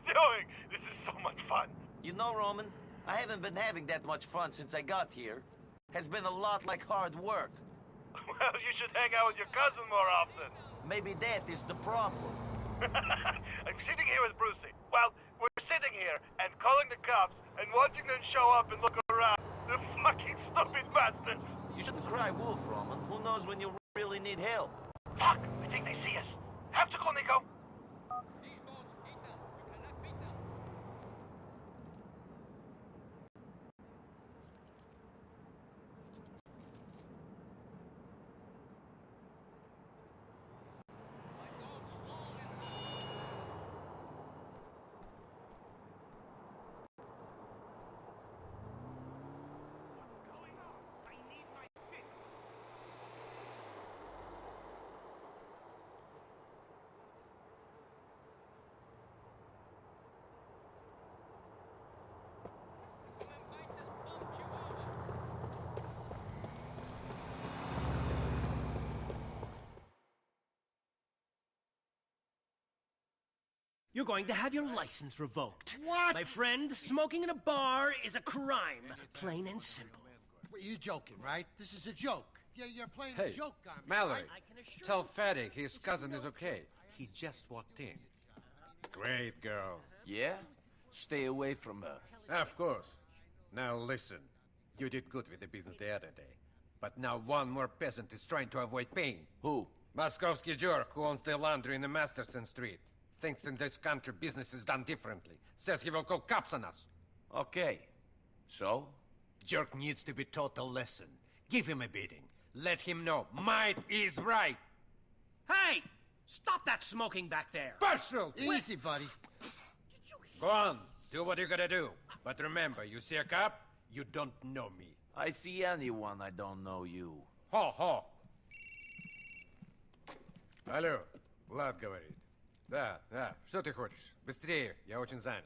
you doing? This is so much fun. You know, Roman, I haven't been having that much fun since I got here. Has been a lot like hard work. Well, you should hang out with your cousin more often. Maybe that is the problem. I'm sitting here with Brucey. Well, we're sitting here and calling the cops and watching them show up and look around. The fucking stupid bastards! You shouldn't cry wolf, Roman. Who knows when you really need help? Fuck! I think they see us. Have to call Nico. You're going to have your license revoked. What? My friend, smoking in a bar is a crime. Plain and simple. Well, you're joking, right? This is a joke. You're playing a Hey, joke on me. Mallory, right? tell Fatty his cousin is okay. He just walked in. Great girl. Yeah? Stay away from her. Of course. Now listen. You did good with the business the other day. But now one more peasant is trying to avoid pain. Who? Moskovsky jerk who owns the laundry in the Masterson Street. Thinks in this country business is done differently. Says he will call cops on us. Okay. So? Jerk needs to be taught a lesson. Give him a beating. Let him know might is right. Hey! Stop that smoking back there! Partial! Easy, buddy. Go on. Do what you gotta do. But remember, you see a cop, you don't know me. I see anyone, I don't know you. Ho-ho! Алло, Влад говорит. Да, что ты хочешь? Быстрее, я очень занят.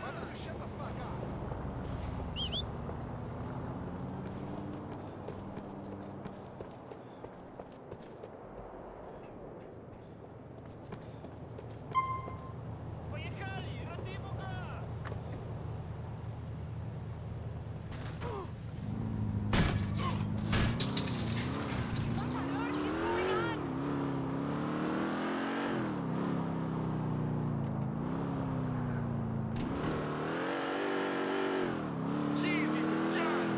Why don't you shut the fuck up? Cheesy, but John!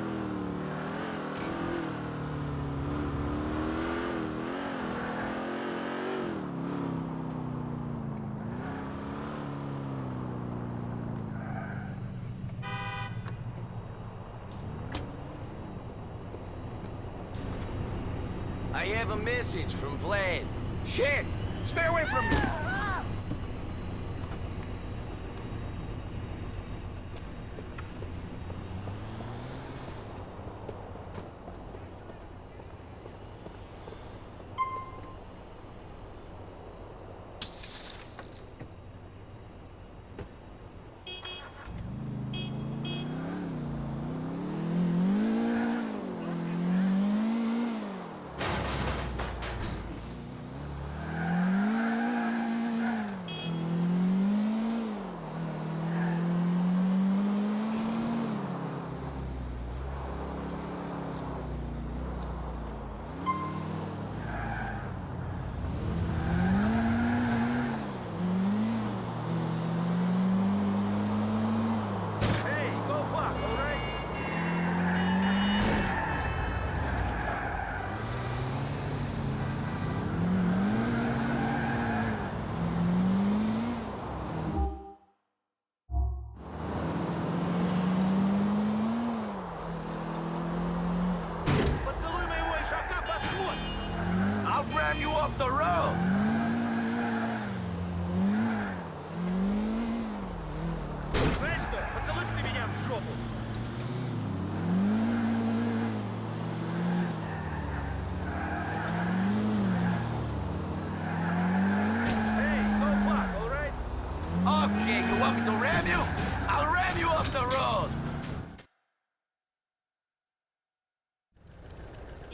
I have a message from Vlad. Shit! Stay away from me!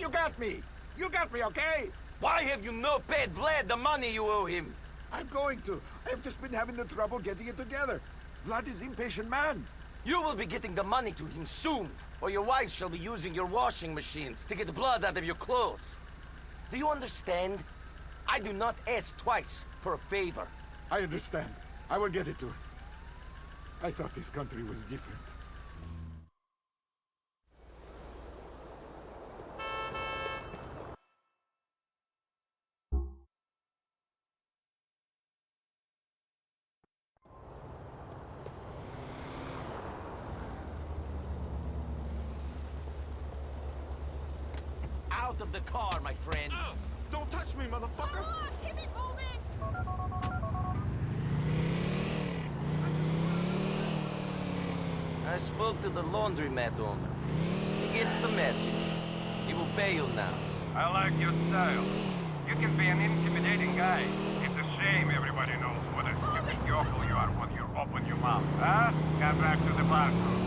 You got me! You got me, okay? Why have you not paid Vlad the money you owe him? I'm going to. I've just been having the trouble getting it together. Vlad is impatient man. You will be getting the money to him soon, or your wife shall be using your washing machines to get the blood out of your clothes. Do you understand? I do not ask twice for a favor. I understand. I will get it to him. I thought this country was different. Out of the car, my friend. Don't touch me, motherfucker! Keep it moving! I spoke to the laundromat owner. He gets the message. He will pay you now. I like your style. You can be an intimidating guy. It's a shame everybody knows what a stupid yokel you are when you open your mouth. Huh? Get back to the bathroom.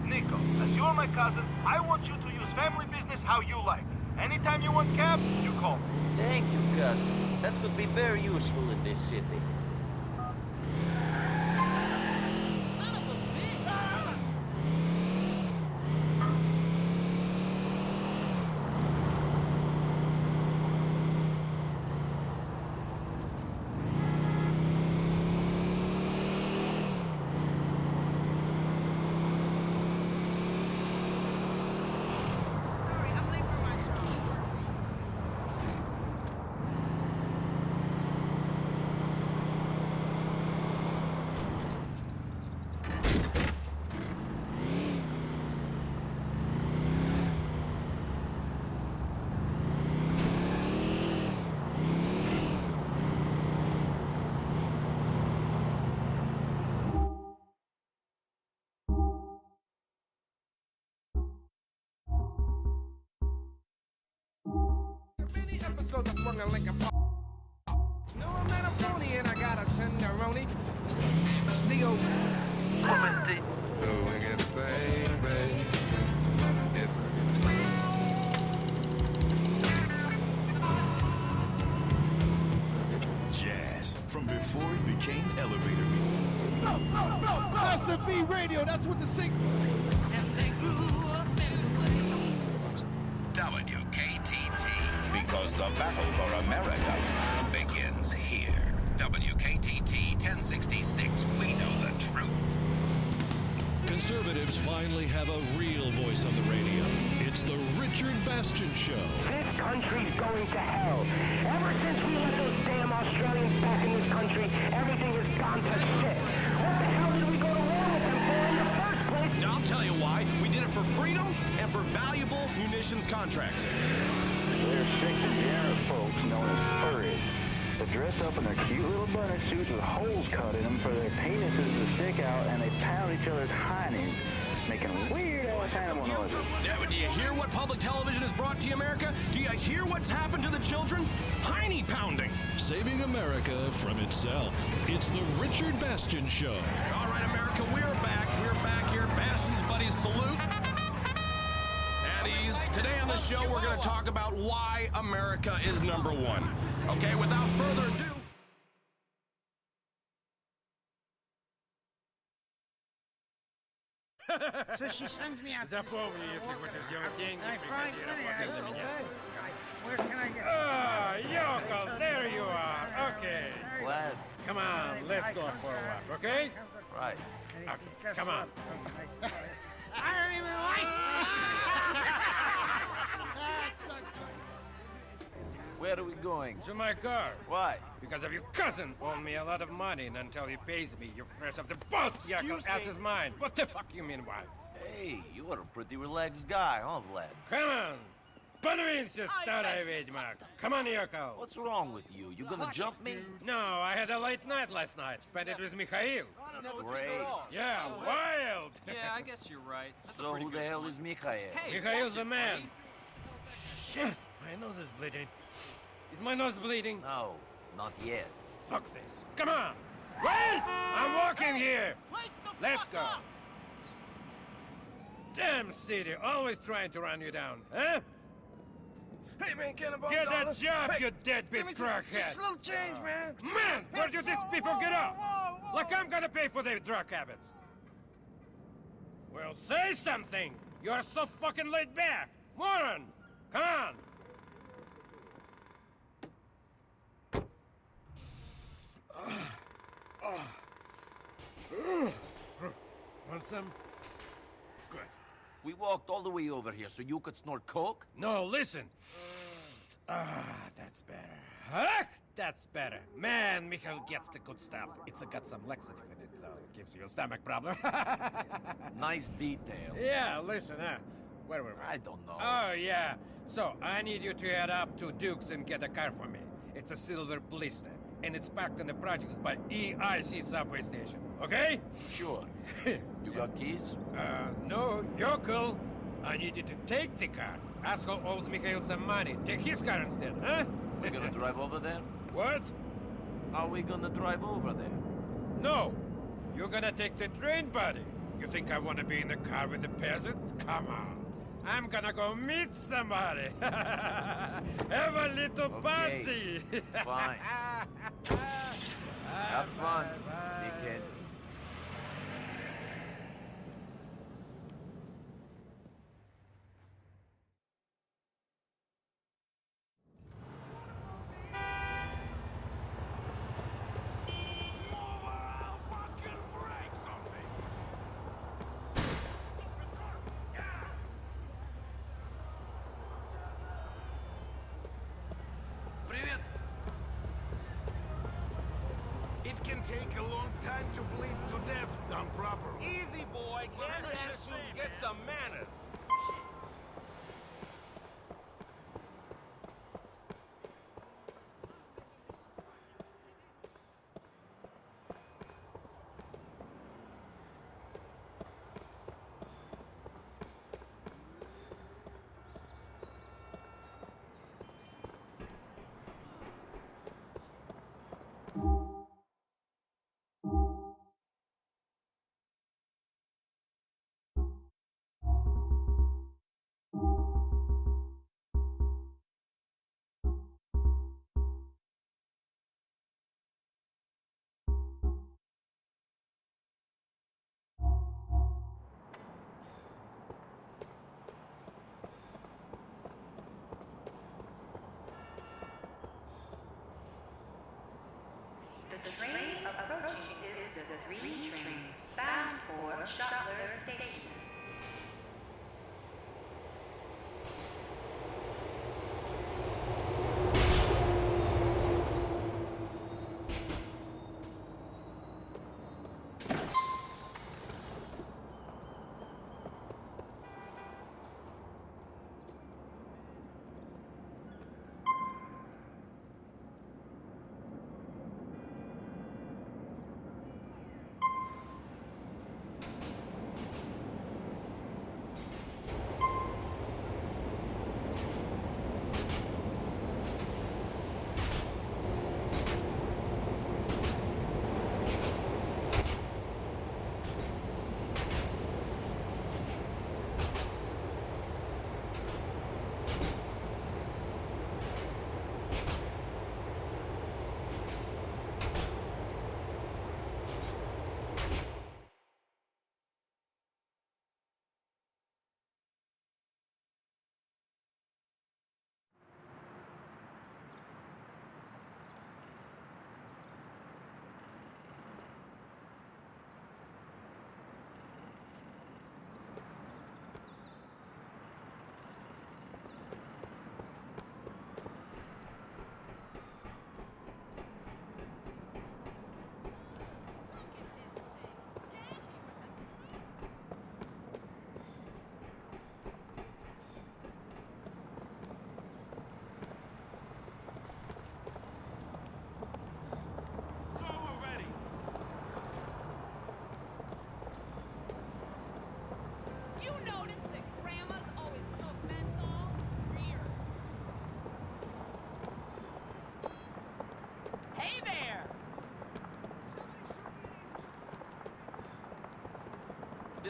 Nico, as you're my cousin, I want you to use family business how you like. Anytime you want cab, you call me. Thank you, cousin. That could be very useful in this city. Son of a bitch! Sorry, I'm late for my job. Many episodes I swung a Lincoln Park. No, I'm not a phony and I got a tenderoni. Theo. The biggest thing, babe. Jazz, from before it became elevator music. S&B Radio, that's what the sing... WKTT, because the battle for America begins here. WKTT 1066, we know the truth. Conservatives finally have a real voice on the radio. It's the Richard Bastion Show. This country's going to hell. Ever since we let those damn Australians back in this country, everything has gone to shit. What the hell did we go to war with them for in the first place? I'll tell you why. We did it for freedom and for valuable munitions contracts. They're six degenerate folks known as furries that dress up in their cute little bunny suits with holes cut in them for their penises to stick out, and they pound each other's hinds, making weird-ass animal noises. Yeah, but do you hear what public television has brought to you, America? Do you hear what's happened to the children? Hiney pounding. Saving America from itself. It's the Richard Bastion Show. All right, America, we're back. We're back here. Bastion's buddies salute. At ease. Today on the show, we're going to talk about why America is number one. Okay, without further ado. So she sends me out. Запомни, если хочешь делать деньги, приходи работать на меня. Where can I get? Ah, Yoko, there you are. Okay. Glad. Come on, let's go for a walk, okay? Right. Okay, come on. I don't even like. Where are we going? To my car. Why? Because of your cousin owed me a lot of money, and until he pays me, you're fresh off the boat. Yakov, ass is mine. What the fuck you mean, why? Hey, you are a pretty relaxed guy, huh, Vlad? Come on. Подвинься, старая ведьма. Come on, Yoko. What's wrong with you? You gonna jump me? No, I had a late night last night. Spent it with Mikhail. Great. Yeah, wild. Yeah, I guess you're right. So who the hell is Mikhail? Mikhail's the man. Shit, my nose is bleeding. Is my nose bleeding? No, not yet. Fuck this. Come on. Wait! I'm walking here. Let's go. Damn city, always trying to run you down, huh? Hey, man, Cannonball. Get a job, you deadbeat crackhead. Just a little change, man. Man, where do these people get off? Like I'm gonna pay for their drug habits. Well, say something. You're so fucking laid back. Moron! Come on! Want some? Good. We walked all the way over here so you could snort coke? No, listen. That's better. Huh? That's better. Man, Mikhail gets the good stuff. It's got some laxative in it, though. It gives you a stomach problem. Nice detail. Yeah, listen, where were we? I don't know. Oh, yeah. So, I need you to head up to Duke's and get a car for me. It's a silver blister, and it's parked in the projects by EIC subway station. Okay? Sure. You got keys? No, you're cool. I need you to take the car. Asshole owes Mikhail some money. Take his car instead, huh? We're gonna drive over there? What? Are we gonna drive over there? No. You're gonna take the train, buddy. You think I want to be in the car with the peasant? Come on. I'm gonna go meet somebody. Have a little party. Fine. Have fun, dickhead. It can take a long time to bleed to death done properly. Easy, boy. Get an attitude and get some manners.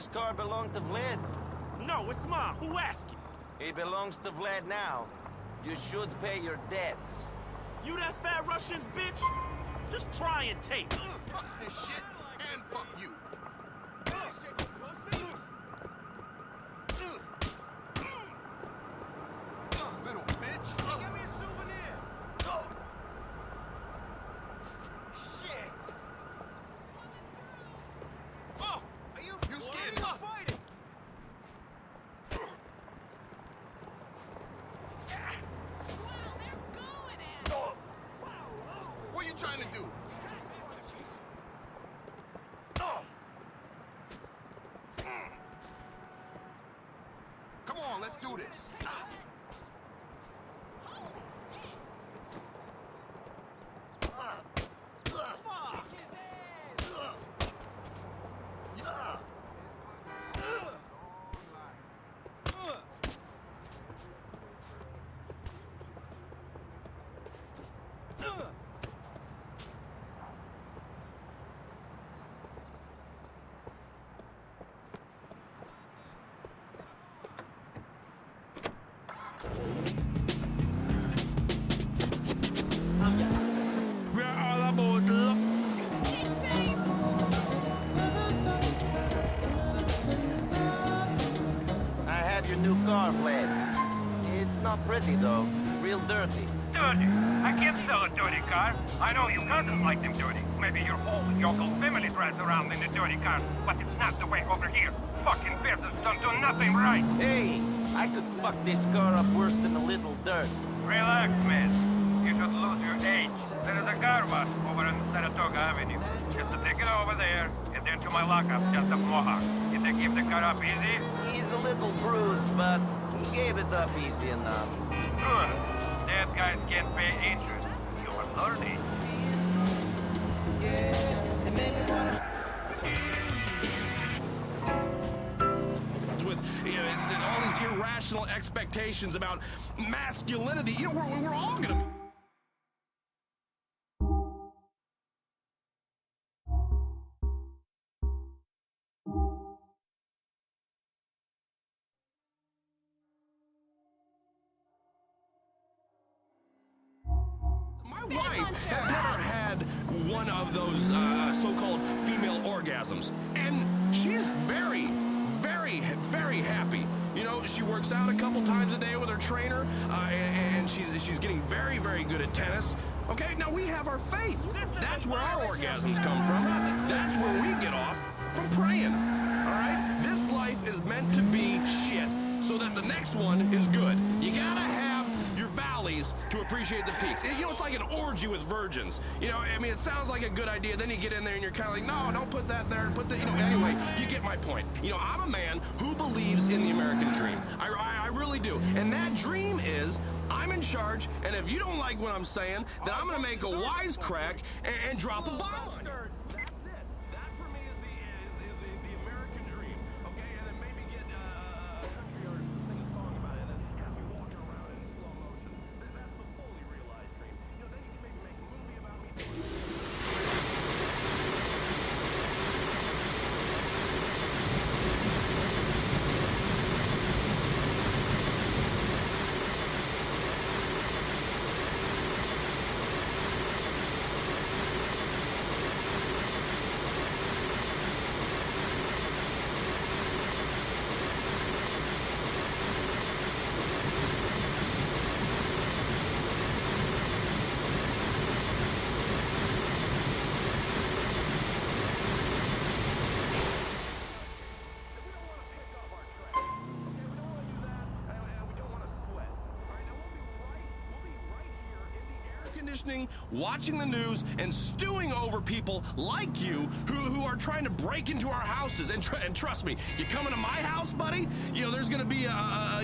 this car belong to Vlad? No, it's mine. Who asked you? It belongs to Vlad now. You should pay your debts. You that fat Russian's bitch? Just try and take. Fuck this shit, and fuck you. Little bitch. Give me a souvenir. Shit. Oh, are you scared me? me. Fighting. What are you trying to do? Come on, let's do this. We're all about luck. I have your new car, Vlad. It's not pretty, though. Real dirty. Dirty? I can't sell a dirty car. I know you cousins like them dirty. Maybe your whole yokel family drives around in a dirty car, but it's not the way over here. Fucking peasants don't do nothing right. Hey, I could fuck this car up worse than a little dirt. Relax, man. You should lose your age. There is a car wash over on Saratoga Avenue. Just to take it over there, and then to my lockup just up Mohawk. You think give the car up easy? He's a little bruised, but he gave it up easy enough. Good. Dead guys can't pay interest. You are learning. With all these irrational expectations about masculinity, we're all gonna be. My wife has never had one of those so-called female orgasms, and she's very, very, very happy. You know, she works out a couple times a day with her trainer, and she's getting very, very good at tennis. Okay, now we have our faith. That's where our orgasms come from. That's where we get off from praying. All right, this life is meant to be shit, so that the next one is good. You gotta have your valleys to appreciate the peaks. It's like an orgy with virgins. It sounds like a good idea. Then you get in there and you're kind of like, no, don't put that there. Put that, anyway, you get my point. I'm a man who believes in the American dream. I really do. And that dream is I'm in charge, and if you don't like what I'm saying, then I'm going to make a wisecrack and drop a bomb on you. That's it. That for me is the American dream. Okay, and then maybe get a country artist to sing a song about it and then have me walking around in slow motion. That's the fully realized dream. Then you can maybe make a movie about me. Watching the news and stewing over people like you who are trying to break into our houses. And trust me, you coming to my house, buddy? There's gonna be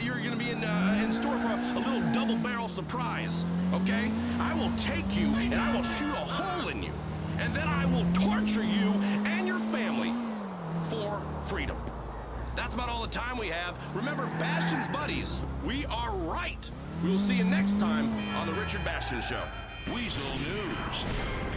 you're gonna be in store for a little double-barrel surprise. Okay? I will take you and I will shoot a hole in you, and then I will torture you and your family for freedom. That's about all the time we have. Remember, Bastion's buddies, we are right. We will see you next time on the Richard Bastion Show. Weasel News.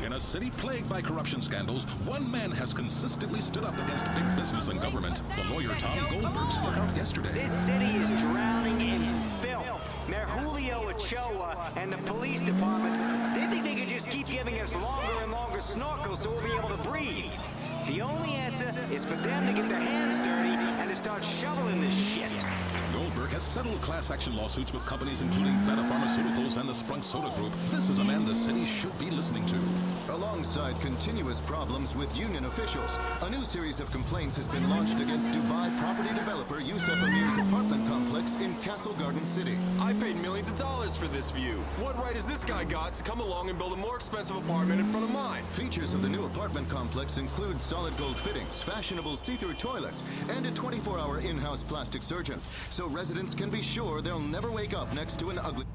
In a city plagued by corruption scandals, one man has consistently stood up against big business and government. The lawyer Tom Goldberg spoke out yesterday. This city is drowning in filth. Mayor Julio Ochoa and the police department, they think they can just keep giving us longer and longer snorkels so we'll be able to breathe. The only answer is for them to get their hands dirty and to start shoveling this shit. Goldberg has settled class action lawsuits with companies including Beta Pharmaceuticals and the Sprunk Soda Group. This is a man the city should be listening to. Alongside continuous problems with union officials, a new series of complaints has been launched against Dubai property developer Youssef Amir's apartment complex in Castle Garden City. I paid millions of dollars for this view. What right has this guy got to come along and build a more expensive apartment in front of mine? Features of the new apartment complex include solid gold fittings, fashionable see-through toilets, and a 24-hour in-house plastic surgeon. So residents can be sure they'll never wake up next to an ugly...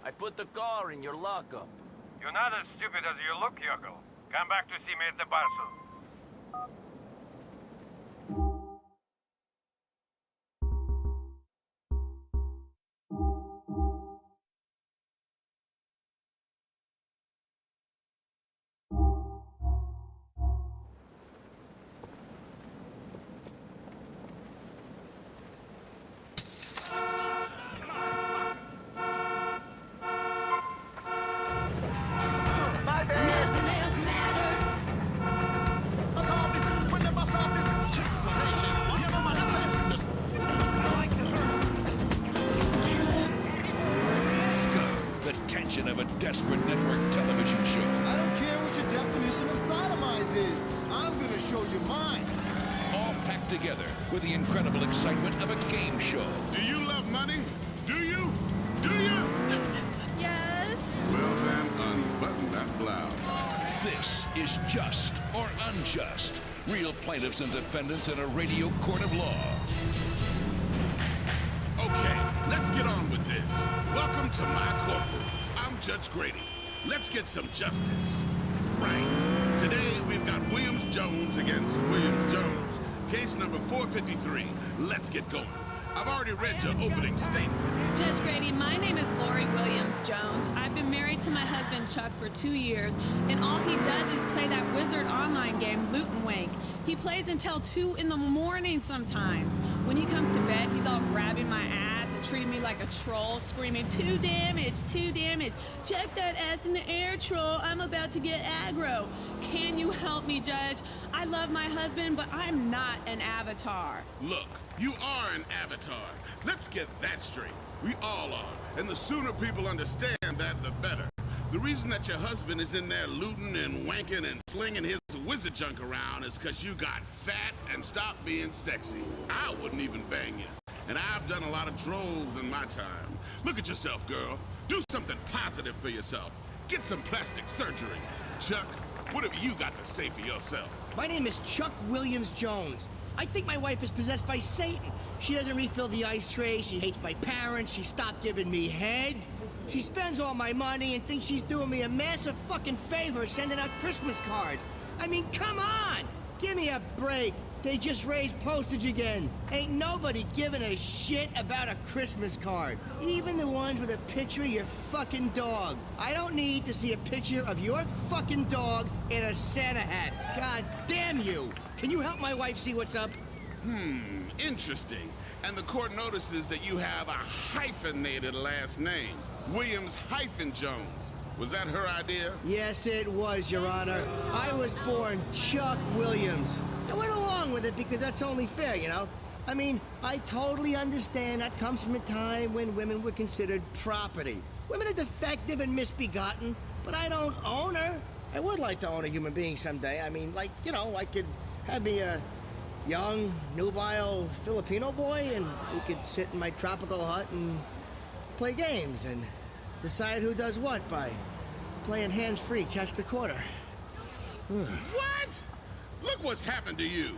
I put the car in your lockup. You're not as stupid as you look, Yokel. Come back to see me at the parcel. Of a desperate network television show. I don't care what your definition of sodomize is. I'm gonna show you mine. All packed together with the incredible excitement of a game show. Do you love money? Do you? Do you? Yes. Well then, unbutton that blouse. This is Just or Unjust. Real plaintiffs and defendants in a radio court of law. Okay, let's get on with this. Welcome to my courtroom. I'm Judge Grady. Let's get some justice. Right. Today, we've got Williams-Jones against Williams-Jones. Case number 453. Let's get going. I've already read your opening statement. Judge Grady, my name is Lori Williams-Jones. I've been married to my husband, Chuck, for 2 years, and all he does is play that Wizard online game, Loot and Wank. He plays until 2 in the morning sometimes. When he comes to bed, he's all grabbing my ass and treating me like a troll, screaming, 2 damage, 2 damage. Check that ass in the air, troll. I'm about to get aggro. Can you help me, Judge? I love my husband, but I'm not an avatar. Look, you are an avatar. Let's get that straight. We all are. And the sooner people understand that, the better. The reason that your husband is in there looting and wanking and slinging his wizard junk around is because you got fat and stopped being sexy. I wouldn't even bang you. And I've done a lot of trolls in my time. Look at yourself, girl. Do something positive for yourself. Get some plastic surgery. Chuck, what have you got to say for yourself? My name is Chuck Williams-Jones. I think my wife is possessed by Satan. She doesn't refill the ice tray, she hates my parents, she stopped giving me head. She spends all my money and thinks she's doing me a massive fucking favor sending out Christmas cards. I mean, come on! Give me a break. They just raised postage again. Ain't nobody giving a shit about a Christmas card. Even the ones with a picture of your fucking dog. I don't need to see a picture of your fucking dog in a Santa hat. God damn you! Can you help my wife see what's up? Interesting. And the court notices that you have a hyphenated last name. Williams-Jones. Was that her idea? Yes, it was, Your Honor. I was born Chuck Williams. I went along with it because that's only fair, you know? I mean, I totally understand that comes from a time when women were considered property. Women are defective and misbegotten, but I don't own her. I would like to own a human being someday. I mean, like, you know, I could have me a young, nubile Filipino boy, and we could sit in my tropical hut and play games and decide who does what by playing hands-free catch the quarter. What? Look what's happened to you.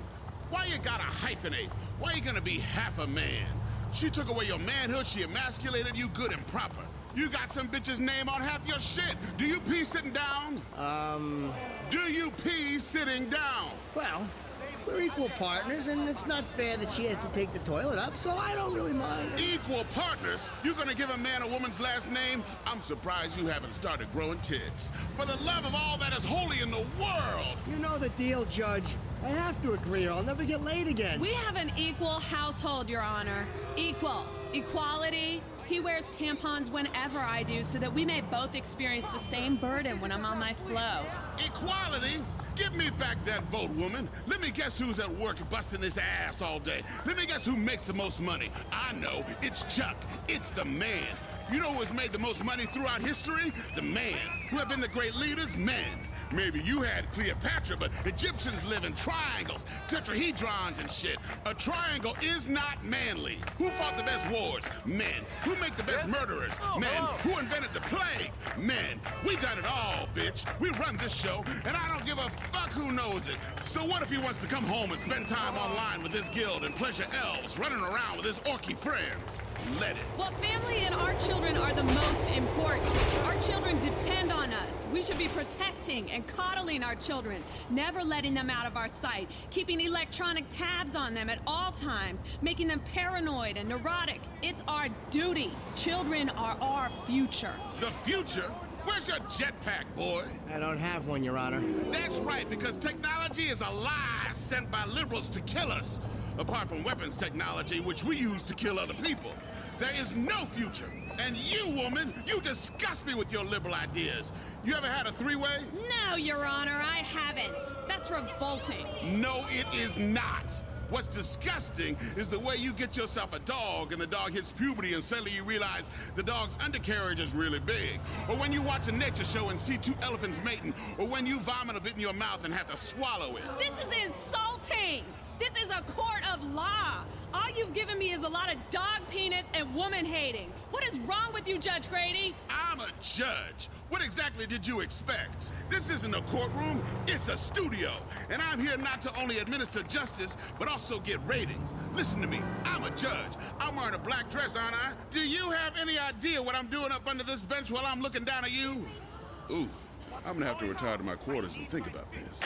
Why you gotta hyphenate? Why you gonna be half a man? She took away your manhood, she emasculated you good and proper. You got some bitch's name on half your shit. Do you pee sitting down? Do you pee sitting down? Well, we're equal partners, and it's not fair that she has to take the toilet up, so I don't really mind. Equal partners? You gonna give a man a woman's last name? I'm surprised you haven't started growing tits. For the love of all that is holy in the world! You know the deal, Judge. I have to agree or I'll never get laid again. We have an equal household, Your Honor. Equal. Equality. He wears tampons whenever I do so that we may both experience the same burden when I'm on my flow. Equality? Give me back that vote, woman. Let me guess who's at work busting this ass all day. Let me guess who makes the most money. I know. It's Chuck. It's the man. You know who has made the most money throughout history? The man. Who have been the great leaders? Men. Maybe you had Cleopatra, but Egyptians live in triangles, tetrahedrons and shit. A triangle is not manly. Who fought the best wars? Men. Who make the best murderers? Men. Who invented the plague? Men. We done it all, bitch. We run this show, and I don't give a fuck who knows it. So what if he wants to come home and spend time online with his guild and pleasure elves, running around with his orky friends? Let it. Well, family and our children are the most important. Our children depend on us. We should be protecting and coddling our children, never letting them out of our sight, keeping electronic tabs on them at all times, making them paranoid and neurotic. It's our duty. Children are our future. The future? Where's your jetpack, boy? I don't have one, Your Honor. That's right, because technology is a lie sent by liberals to kill us. Apart from weapons technology, which we use to kill other people. There is no future. And you, woman, you disgust me with your liberal ideas. You ever had a three-way? No, Your Honor, I haven't. That's revolting. No, it is not. What's disgusting is the way you get yourself a dog and the dog hits puberty and suddenly you realize the dog's undercarriage is really big. Or when you watch a nature show and see two elephants mating. Or when you vomit a bit in your mouth and have to swallow it. This is insulting. This is a court of law. All you've given me is a lot of dog penis and woman hating. What is wrong with you, Judge Grady? I'm a judge. What exactly did you expect? This isn't a courtroom, it's a studio. And I'm here not to only administer justice, but also get ratings. Listen to me, I'm a judge. I'm wearing a black dress, aren't I? Do you have any idea what I'm doing up under this bench while I'm looking down at you? Ooh, I'm gonna have to retire to my quarters and think about this.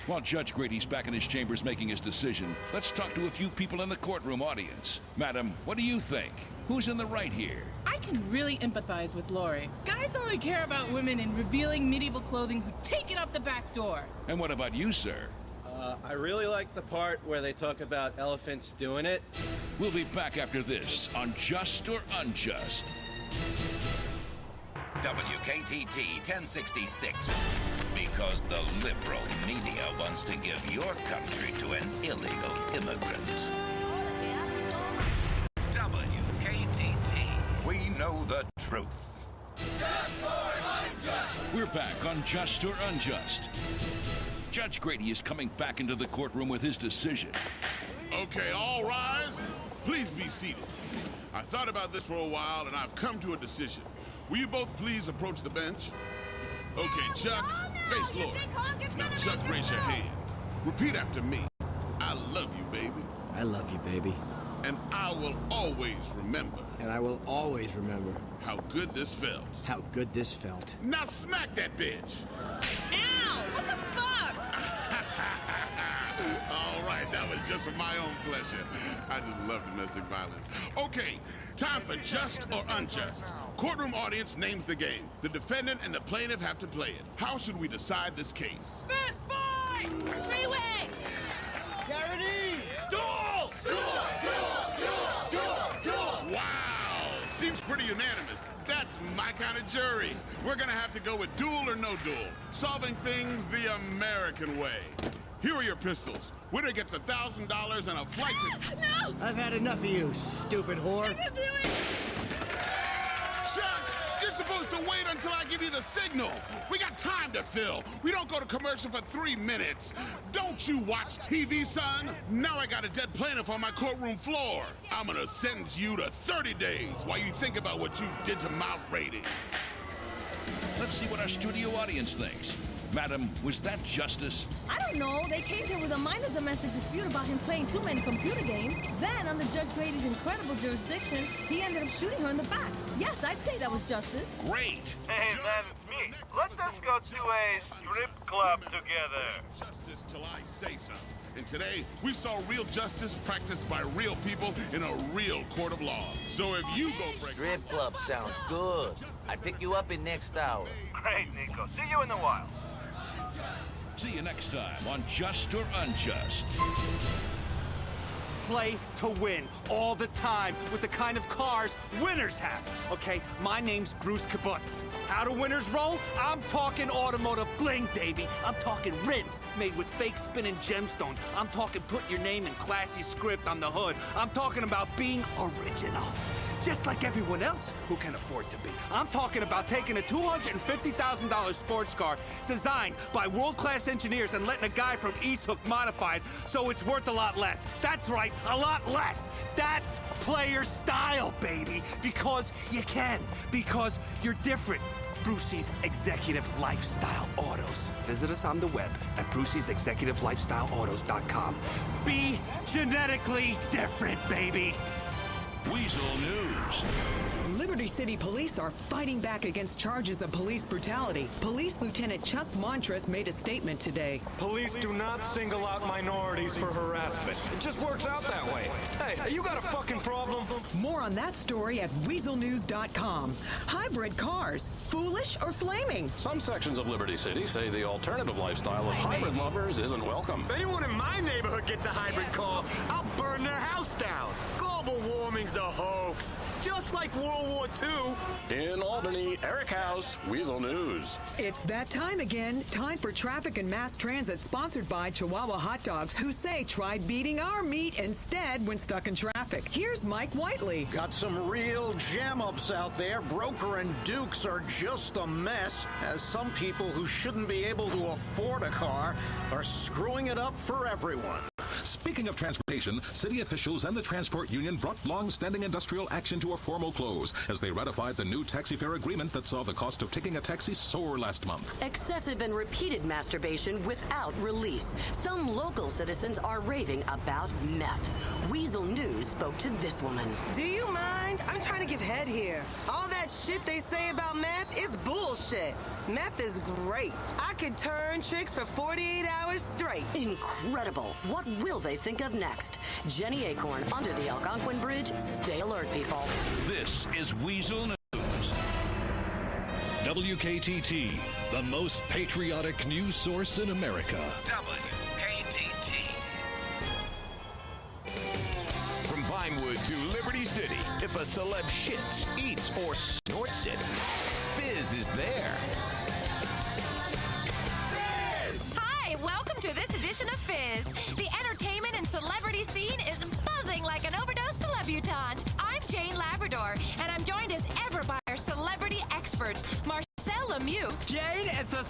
While Judge Grady's back in his chambers making his decision, let's talk to a few people in the courtroom audience. Madam, what do you think? Who's in the right here? I can really empathize with Lori. Guys only care about women in revealing medieval clothing who take it up the back door. And what about you, sir? I really like the part where they talk about elephants doing it. We'll be back after this on Just or Unjust. WKTT 1066. Because the liberal media wants to give your country to an illegal immigrant. WKTT. We know the truth. Just or Unjust. We're back on Just or Unjust. Judge Grady is coming back into the courtroom with his decision. Okay, all rise. Please be seated. I thought about this for a while and I've come to a decision. Will you both please approach the bench? Okay, Chuck, face Lord. Now, Chuck, raise your hand. Repeat after me. I love you, baby. I love you, baby. And I will always remember. And I will always remember. How good this felt. How good this felt. Now smack that bitch. Ow! What the fuck? All right, that was just for my own pleasure. I just love domestic violence. Okay, time for Just or Unjust. Courtroom audience names the game. The defendant and the plaintiff have to play it. How should we decide this case? Fist fight! Three-way! Garrity! Duel! Duel! Duel! Duel! Duel! Duel! Wow! Seems pretty unanimous. That's my kind of jury. We're gonna have to go with duel or no duel. Solving things the American way. Here are your pistols. Winner gets $1,000 and a flight to... No! I've had enough of you, stupid whore. Make him do it! Chuck, you're supposed to wait until I give you the signal. We got time to fill. We don't go to commercial for 3 minutes. Don't you watch TV, son? Now I got a dead plaintiff on my courtroom floor. I'm gonna sentence you to 30 days while you think about what you did to my ratings. Let's see what our studio audience thinks. Madam, was that justice? I don't know. They came here with a minor domestic dispute about him playing too many computer games. Then, under Judge Grady's incredible jurisdiction, he ended up shooting her in the back. Yes, I'd say that was justice. Great. Hey, that's me. Let us go to a strip club together. Justice till I say so. And today, we saw real justice practiced by real people in a real court of law. So if you go break... Strip club sounds good. I pick you up in next hour. Great, Nico. See you in a while. See you next time on Just or Unjust. Play to win all the time with the kind of cars winners have. Okay, my name's Bruce Kibbutz. How do winners roll? I'm talking automotive bling, baby. I'm talking rims made with fake spinning gemstones. I'm talking put your name in classy script on the hood. I'm talking about being original. Just like everyone else who can afford to be. I'm talking about taking a $250,000 sports car designed by world-class engineers and letting a guy from East Hook modify it so it's worth a lot less. That's right, a lot less. That's player style, baby. Because you can. Because you're different. Brucey's Executive Lifestyle Autos. Visit us on the web at bruceysexecutivelifestyleautos.com. Be genetically different, baby. Weasel News. Liberty City Police are fighting back against charges of police brutality. Police Lieutenant Chuck Montress made a statement today. Police do not single out minorities for harassment. It just works out that way. Hey, you got a fucking problem? More on that story at weaselnews.com. Hybrid cars, foolish or flaming? Some sections of Liberty City say the alternative lifestyle of hybrid lovers isn't welcome. If anyone in my neighborhood gets a hybrid car, I'll burn their house down. Global warming's a hoax, just like World War II. In Albany, Eric House, Weasel News. It's that time again. Time for traffic and mass transit, sponsored by Chihuahua Hot Dogs, who say try beating our meat instead when stuck in traffic. Here's Mike Whiteley. Got some real jam-ups out there. Broker and Dukes are just a mess, as some people who shouldn't be able to afford a car are screwing it up for everyone. Speaking of transportation, city officials and the transport union brought long-standing industrial action to a formal close as they ratified the new taxi fare agreement that saw the cost of taking a taxi soar last month. Excessive and repeated masturbation without release. Some local citizens are raving about meth. Weasel News spoke to this woman. Do you mind? I'm trying to give head here. All that shit they say about meth is bullshit. Meth is great. I could turn tricks for 48 hours straight. Incredible. What will they think of next? Jenny Acorn, under the Algonquin Bridge. Stay alert, people. This is Weasel News. WKTT, the most patriotic news source in America. WKTT. From Vinewood to Liberty City, if a celeb shits, eats, or snorts it, Fizz is there. Hi, welcome to this edition of Fizz. The entertainment and celebrity scene is buzzing like an overdose celebutante. I'm Jane Labrador, and I'm joined as ever by our celebrity experts, Marcel Lemieux. Jane, it's a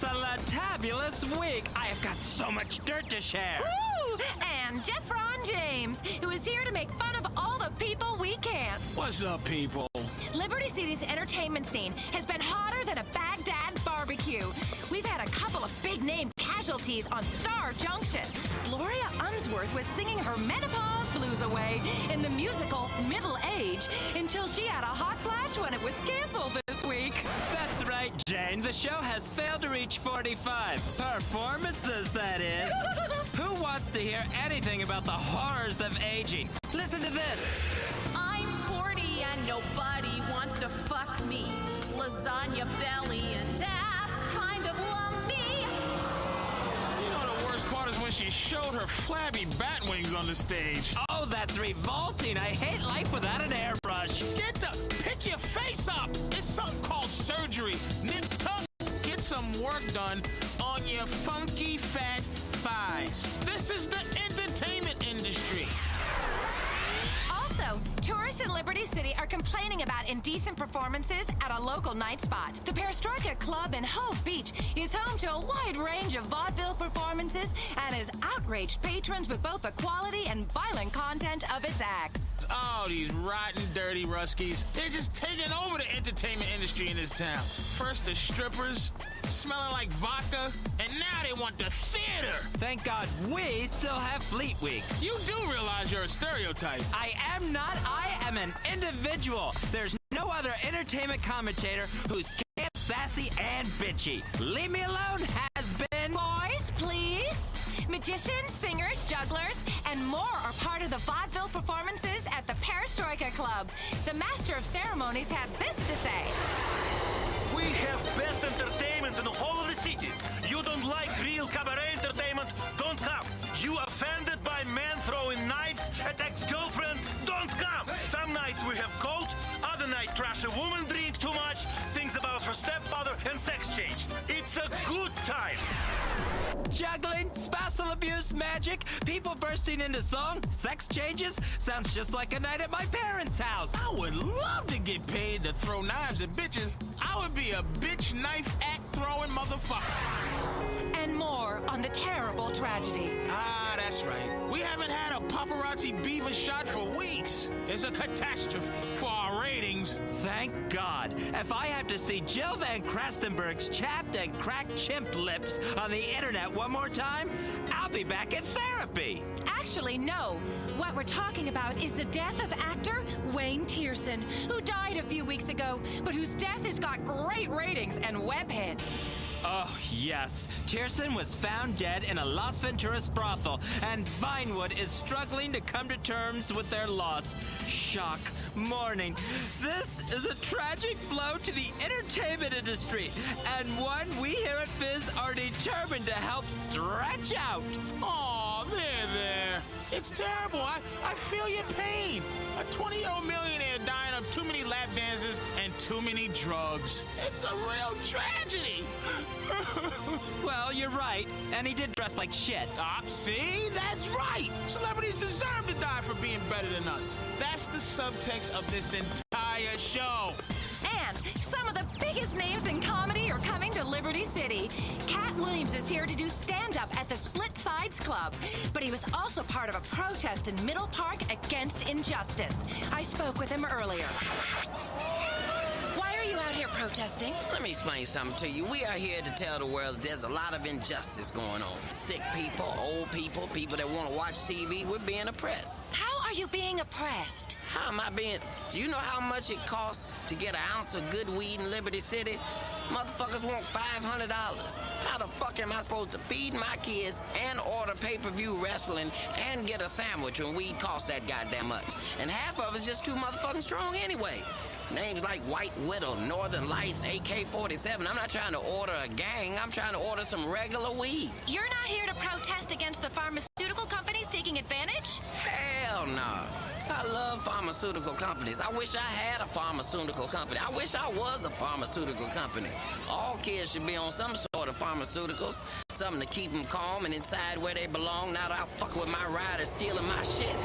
tabulous week. I have got so much dirt to share. Woo! And Jeffron James, who is here to make fun of all the people we can't. What's up, people? Liberty City's entertainment scene has been hotter than a Baghdad barbecue. We've had a couple of big-name casualties on Star Junction. Gloria Unsworth was singing her menopause blues away in the musical Middle Age until she had a hot flash when it was canceled this week. That's right, Jane. The show has failed to reach 45. Performances, that is. Who wants to hear anything about the horrors of aging? Listen to this. I'm 40 and nobody wants to fuck me. Lasagna belly and ass kind of lumpy. You know the worst part is when she showed her flabby bat wings on the stage. Oh, that's revolting. I hate life without an airbrush. Pick your face up. It's something called surgery. Nip tuck. Get some work done on your funky fat thighs. This is the entertainment industry. Also, tourists Police in Liberty City are complaining about indecent performances at a local night spot. The Perestroika Club in Hove Beach is home to a wide range of vaudeville performances and has outraged patrons with both the quality and violent content of its acts. Oh, these rotten, dirty Ruskies. They're just taking over the entertainment industry in this town. First the strippers, smelling like vodka, and now they want the theater. Thank God we still have Fleet Week. You do realize you're a stereotype. I am not. I am an individual. There's no other entertainment commentator who's camp, sassy, and bitchy. Leave me alone has been... Boys, please. Magicians, singers, jugglers, and more are part of the vaudeville performances at the Perestroika Club. The Master of Ceremonies had this to say. We have best entertainment in the whole of the city. You don't like real cabaret entertainment? Don't come. You offended by men throwing knives at ex-girlfriend? Don't come. Some nights we have cold, other night crash a woman, drink too much, sings about her stepfather and sex change. It's a good time. Juggling, spousal abuse, magic, people bursting into song, sex changes. Sounds just like a night at my parents' house. I would love to get paid to throw knives at bitches. I would be a bitch knife act throwing motherfucker. And more on the terrible tragedy. Ah, that's right. We haven't had a paparazzi beaver shot for weeks. It's a catastrophe for our ratings. Thank God. If I have to see Jill Van Krastenberg's chapped and cracked chimp lips on the internet one more time, I'll be back in therapy. Actually, no. What we're talking about is the death of actor Wayne Tierson, who died a few weeks ago, but whose death has got great ratings and web hits. Oh, yes. Tierson was found dead in a Las Venturas brothel, and Vinewood is struggling to come to terms with their loss. Shock, mourning. This is a tragic blow to the entertainment industry, and one we here at Fizz are determined to help stretch out. Aw, there. It's terrible. I feel your pain. A 20-year-old millionaire dying of too many lap dances and too many drugs. It's a real tragedy. Well, you're right, and he did dress like shit. See? That's right. Celebrities deserve to die for being better than us. That's the subtext of this entire show. And some of the biggest names in comedy are coming to Liberty City. Cat Williams is here to do stand-up at the Split Sides Club, but he was also part of a protest in Middle Park against injustice. I spoke with him earlier. Why are you out here protesting? Let me explain something to you. We are here to tell the world that there's a lot of injustice going on. Sick people, old people, people that want to watch TV, we're being oppressed. How are you being oppressed? How am I being... Do you know how much it costs to get an ounce of good weed in Liberty City? Motherfuckers want $500. How the fuck am I supposed to feed my kids and order pay-per-view wrestling and get a sandwich when weed costs that goddamn much? And half of it's just too motherfucking strong anyway. Names like White Widow, Northern Lights, AK-47. I'm not trying to order a gang. I'm trying to order some regular weed. You're not here to protest against the pharmaceutical companies taking advantage? Hell no. I love pharmaceutical companies. I wish I had a pharmaceutical company. I wish I was a pharmaceutical company. All kids should be on some sort of pharmaceuticals. Something to keep them calm and inside where they belong. Not out fucking with my riders stealing my shit.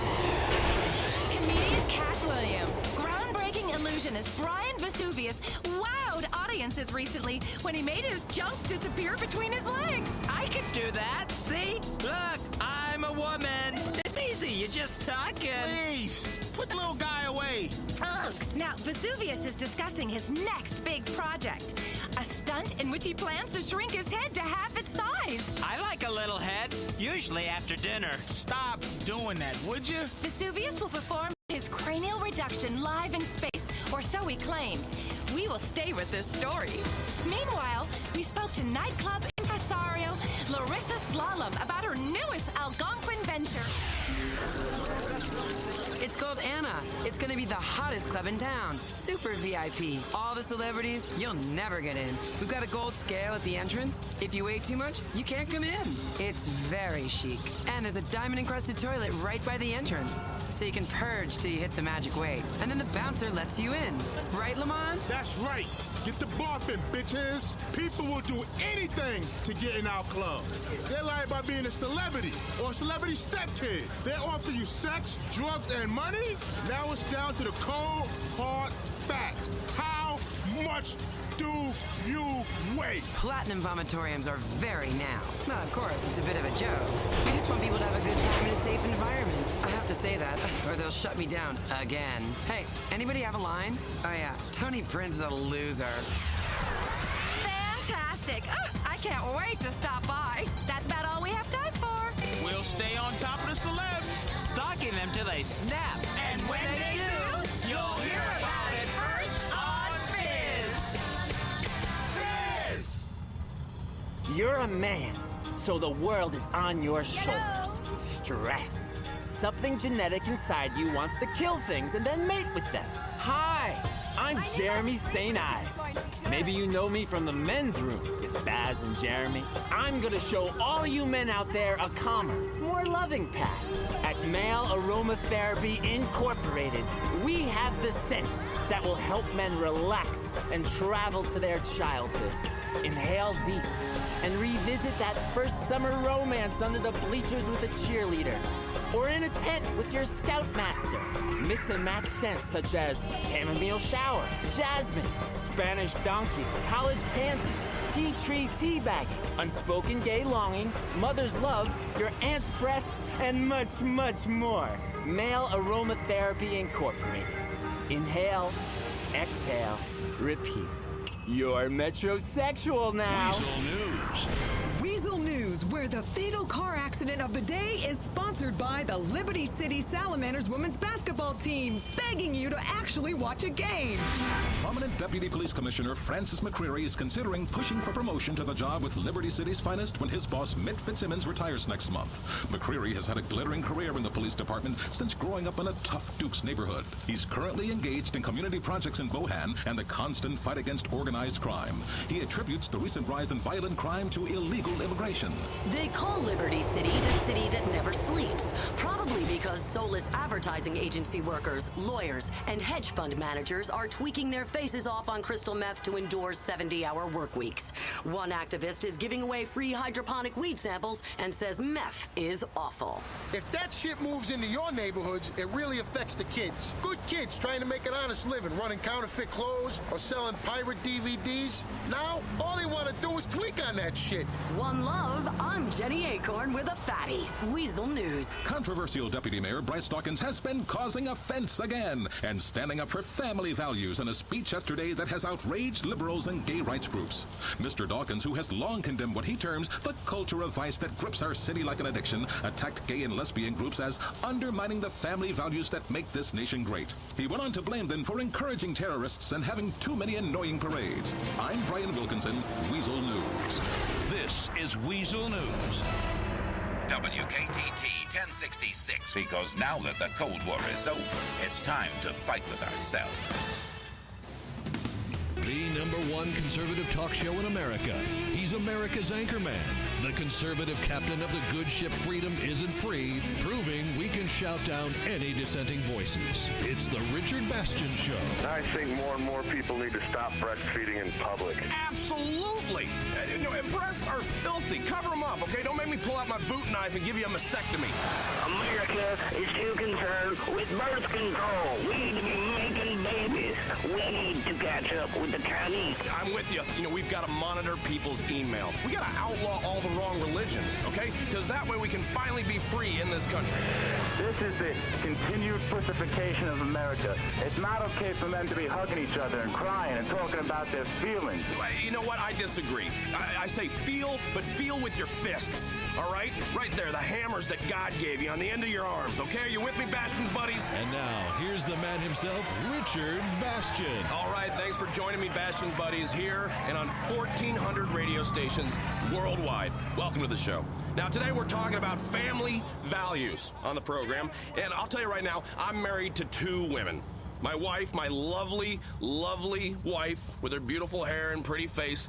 Comedian Cat Williams, groundbreaking illusionist Brian Vesuvius wowed audiences recently when he made his junk disappear between his legs. I can do that. See? Look, I'm a woman. It's easy. You just talk and... Please, put the little guy away. Ugh. Now, Vesuvius is discussing his next big project. A stunt in which he plans to shrink his head to half its size. I like a little head, usually after dinner. Stop doing that, would you? Vesuvius will perform his cranial reduction live in space, or so he claims. We will stay with this story. Meanwhile, we spoke to nightclub impresario Larissa Slalom about her newest Algonquin venture. It's called Anna. It's gonna be the hottest club in town. Super VIP. All the celebrities, you'll never get in. We've got a gold scale at the entrance. If you weigh too much, you can't come in. It's very chic. And there's a diamond-encrusted toilet right by the entrance. So you can purge till you hit the magic weight. And then the bouncer lets you in. Right, Lamont? That's right. Get the barfing, bitches. People will do anything to get in our club. They lie about being a celebrity or a celebrity stepkid. They offer you sex, drugs, and money. Now us down to the cold, hard facts. How much do you weigh? Platinum vomitoriums are very now. Well, of course, it's a bit of a joke. We just want people to have a good time in a safe environment. I have to say that, or they'll shut me down again. Hey, anybody have a line? Oh yeah, Tony Prince is a loser. Fantastic. I can't wait to stop by. That's about all we have time for. We'll stay on top of the celebs, stalking them till they snap. And when they do, you'll hear about it first on Fizz. You're a man, so the world is on your shoulders. Stress. Something genetic inside you wants to kill things and then mate with them. Hi, I'm Jeremy St. Ives. Maybe you know me from the men's room with Baz and Jeremy. I'm gonna show all you men out there a calmer, more loving path. At Male Aromatherapy Incorporated, we have the scents that will help men relax and travel to their childhood. Inhale deep and revisit that first summer romance under the bleachers with a cheerleader. Or in a tent with your scoutmaster. Mix and match scents such as chamomile shower, jasmine, Spanish donkey, college pansies, tea tree teabagging, unspoken gay longing, mother's love, your aunt's breasts, and much, much more. Male Aromatherapy Incorporated. Inhale, exhale, repeat. You're metrosexual now. Weasel News. Weasel News, where the fatal car accident of the day is sponsored by the Liberty City Salamanders women's basketball team, begging you to actually watch a game. Prominent Deputy Police Commissioner Francis McCreary is considering pushing for promotion to the job with Liberty City's finest when his boss Mitt Fitzsimmons retires next month. McCreary has had a glittering career in the police department since growing up in a tough Dukes neighborhood. He's currently engaged in community projects in Bohan and the constant fight against organized crime. He attributes the recent rise in violent crime to illegal immigration. They call Liberty City the city that never sleeps, probably because soulless advertising agency workers, lawyers, and hedge fund managers are tweaking their faces off on crystal meth to endure 70-hour work weeks. One activist is giving away free hydroponic weed samples and says meth is awful. If that shit moves into your neighborhoods, it really affects the kids. Good kids trying to make an honest living, running counterfeit clothes or selling pirate DVDs. Now, all they want to do is tweak on that shit. One love, I'm Jenny Acorn with a fatty. Weasel News. Controversial Deputy Mayor Bryce Dawkins has been causing offense again and standing up for family values in a speech yesterday that has outraged liberals and gay rights groups. Mr. Dawkins, who has long condemned what he terms the culture of vice that grips our city like an addiction, attacked gay and lesbian groups as undermining the family values that make this nation great. He went on to blame them for encouraging terrorists and having too many annoying parades. I'm Brian Wilkinson, Weasel News. This is Weasel News. WKTT 1066, because now that the Cold War is over, it's time to fight with ourselves. The #1 conservative talk show in America. He's America's anchorman. The conservative captain of the good ship Freedom Isn't Free, proving we can shout down any dissenting voices. It's the Richard Bastian Show. I think more and more people need to stop breastfeeding in public. Absolutely. Breasts are filthy. Cover them up, okay? Don't make me pull out my boot knife and give you a mastectomy. America is too concerned with birth control. We need to be making babies. We need to catch up with the Chinese. I'm with you. We've got to monitor people's email. We got to outlaw all the wrong religions, okay? Because that way we can finally be free in this country. This is the continued pussification of America. It's not okay for men to be hugging each other and crying and talking about their feelings. You know what? I disagree. I say feel, but feel with your fists, all right? Right there, the hammers that God gave you on the end of your arms, okay? Are you with me, Bastion's buddies? And now, here's the man himself, Richard Bastian. All right, thanks for joining me, Bastion's buddies, here and on 1,400 radio stations worldwide. Welcome to the show. Now, today we're talking about family values on the program, and I'll tell you right now, I'm married to 2 women. My wife, my lovely, lovely wife with her beautiful hair and pretty face.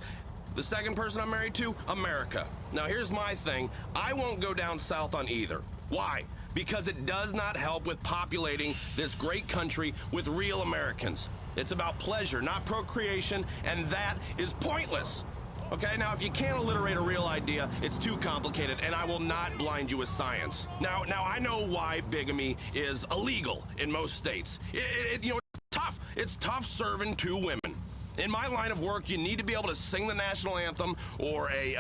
The second person I'm married to, America. Now, here's my thing. I won't go down south on either. Why? Because it does not help with populating this great country with real Americans. It's about pleasure, not procreation, and that is pointless. Okay, now if you can't alliterate a real idea, it's too complicated, and I will not blind you with science. Now I know why bigamy is illegal in most states. You know, it's tough. It's tough serving two women. In my line of work, you need to be able to sing the national anthem or a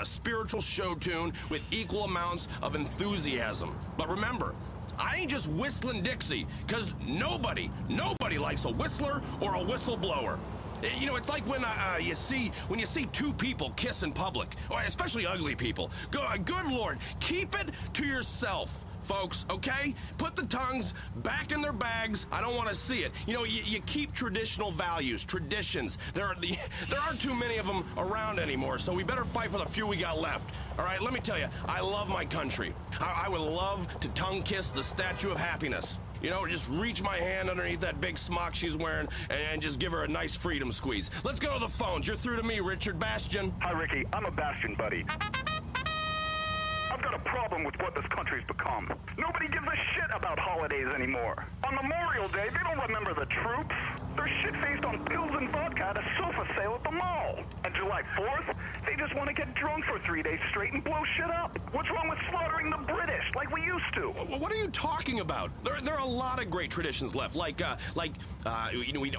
spiritual show tune with equal amounts of enthusiasm. But remember, I ain't just whistling Dixie, because nobody likes a whistler or a whistleblower. You know, it's like when you see two people kiss in public, or especially ugly people. Good Lord, keep it to yourself, folks, okay? Put the tongues back in their bags. I don't want to see it. You know, you keep traditional values, traditions. There aren't too many of them around anymore, so we better fight for the few we got left. All right, let me tell you, I love my country. I would love to tongue kiss the Statue of Happiness. You know, just reach my hand underneath that big smock she's wearing and just give her a nice freedom squeeze. Let's go to the phones. You're through to me, Richard Bastion. Hi, Ricky. I'm a Bastion buddy. I've got a problem with what this country's become. Nobody gives a shit about holidays anymore. On Memorial Day, they don't remember the troops. They're shit-faced on pills and vodka at a sofa sale at the mall. And July 4th, they just want to get drunk for 3 days straight and blow shit up. What's wrong with slaughtering the British like we used to? What are you talking about? There are a lot of great traditions left, like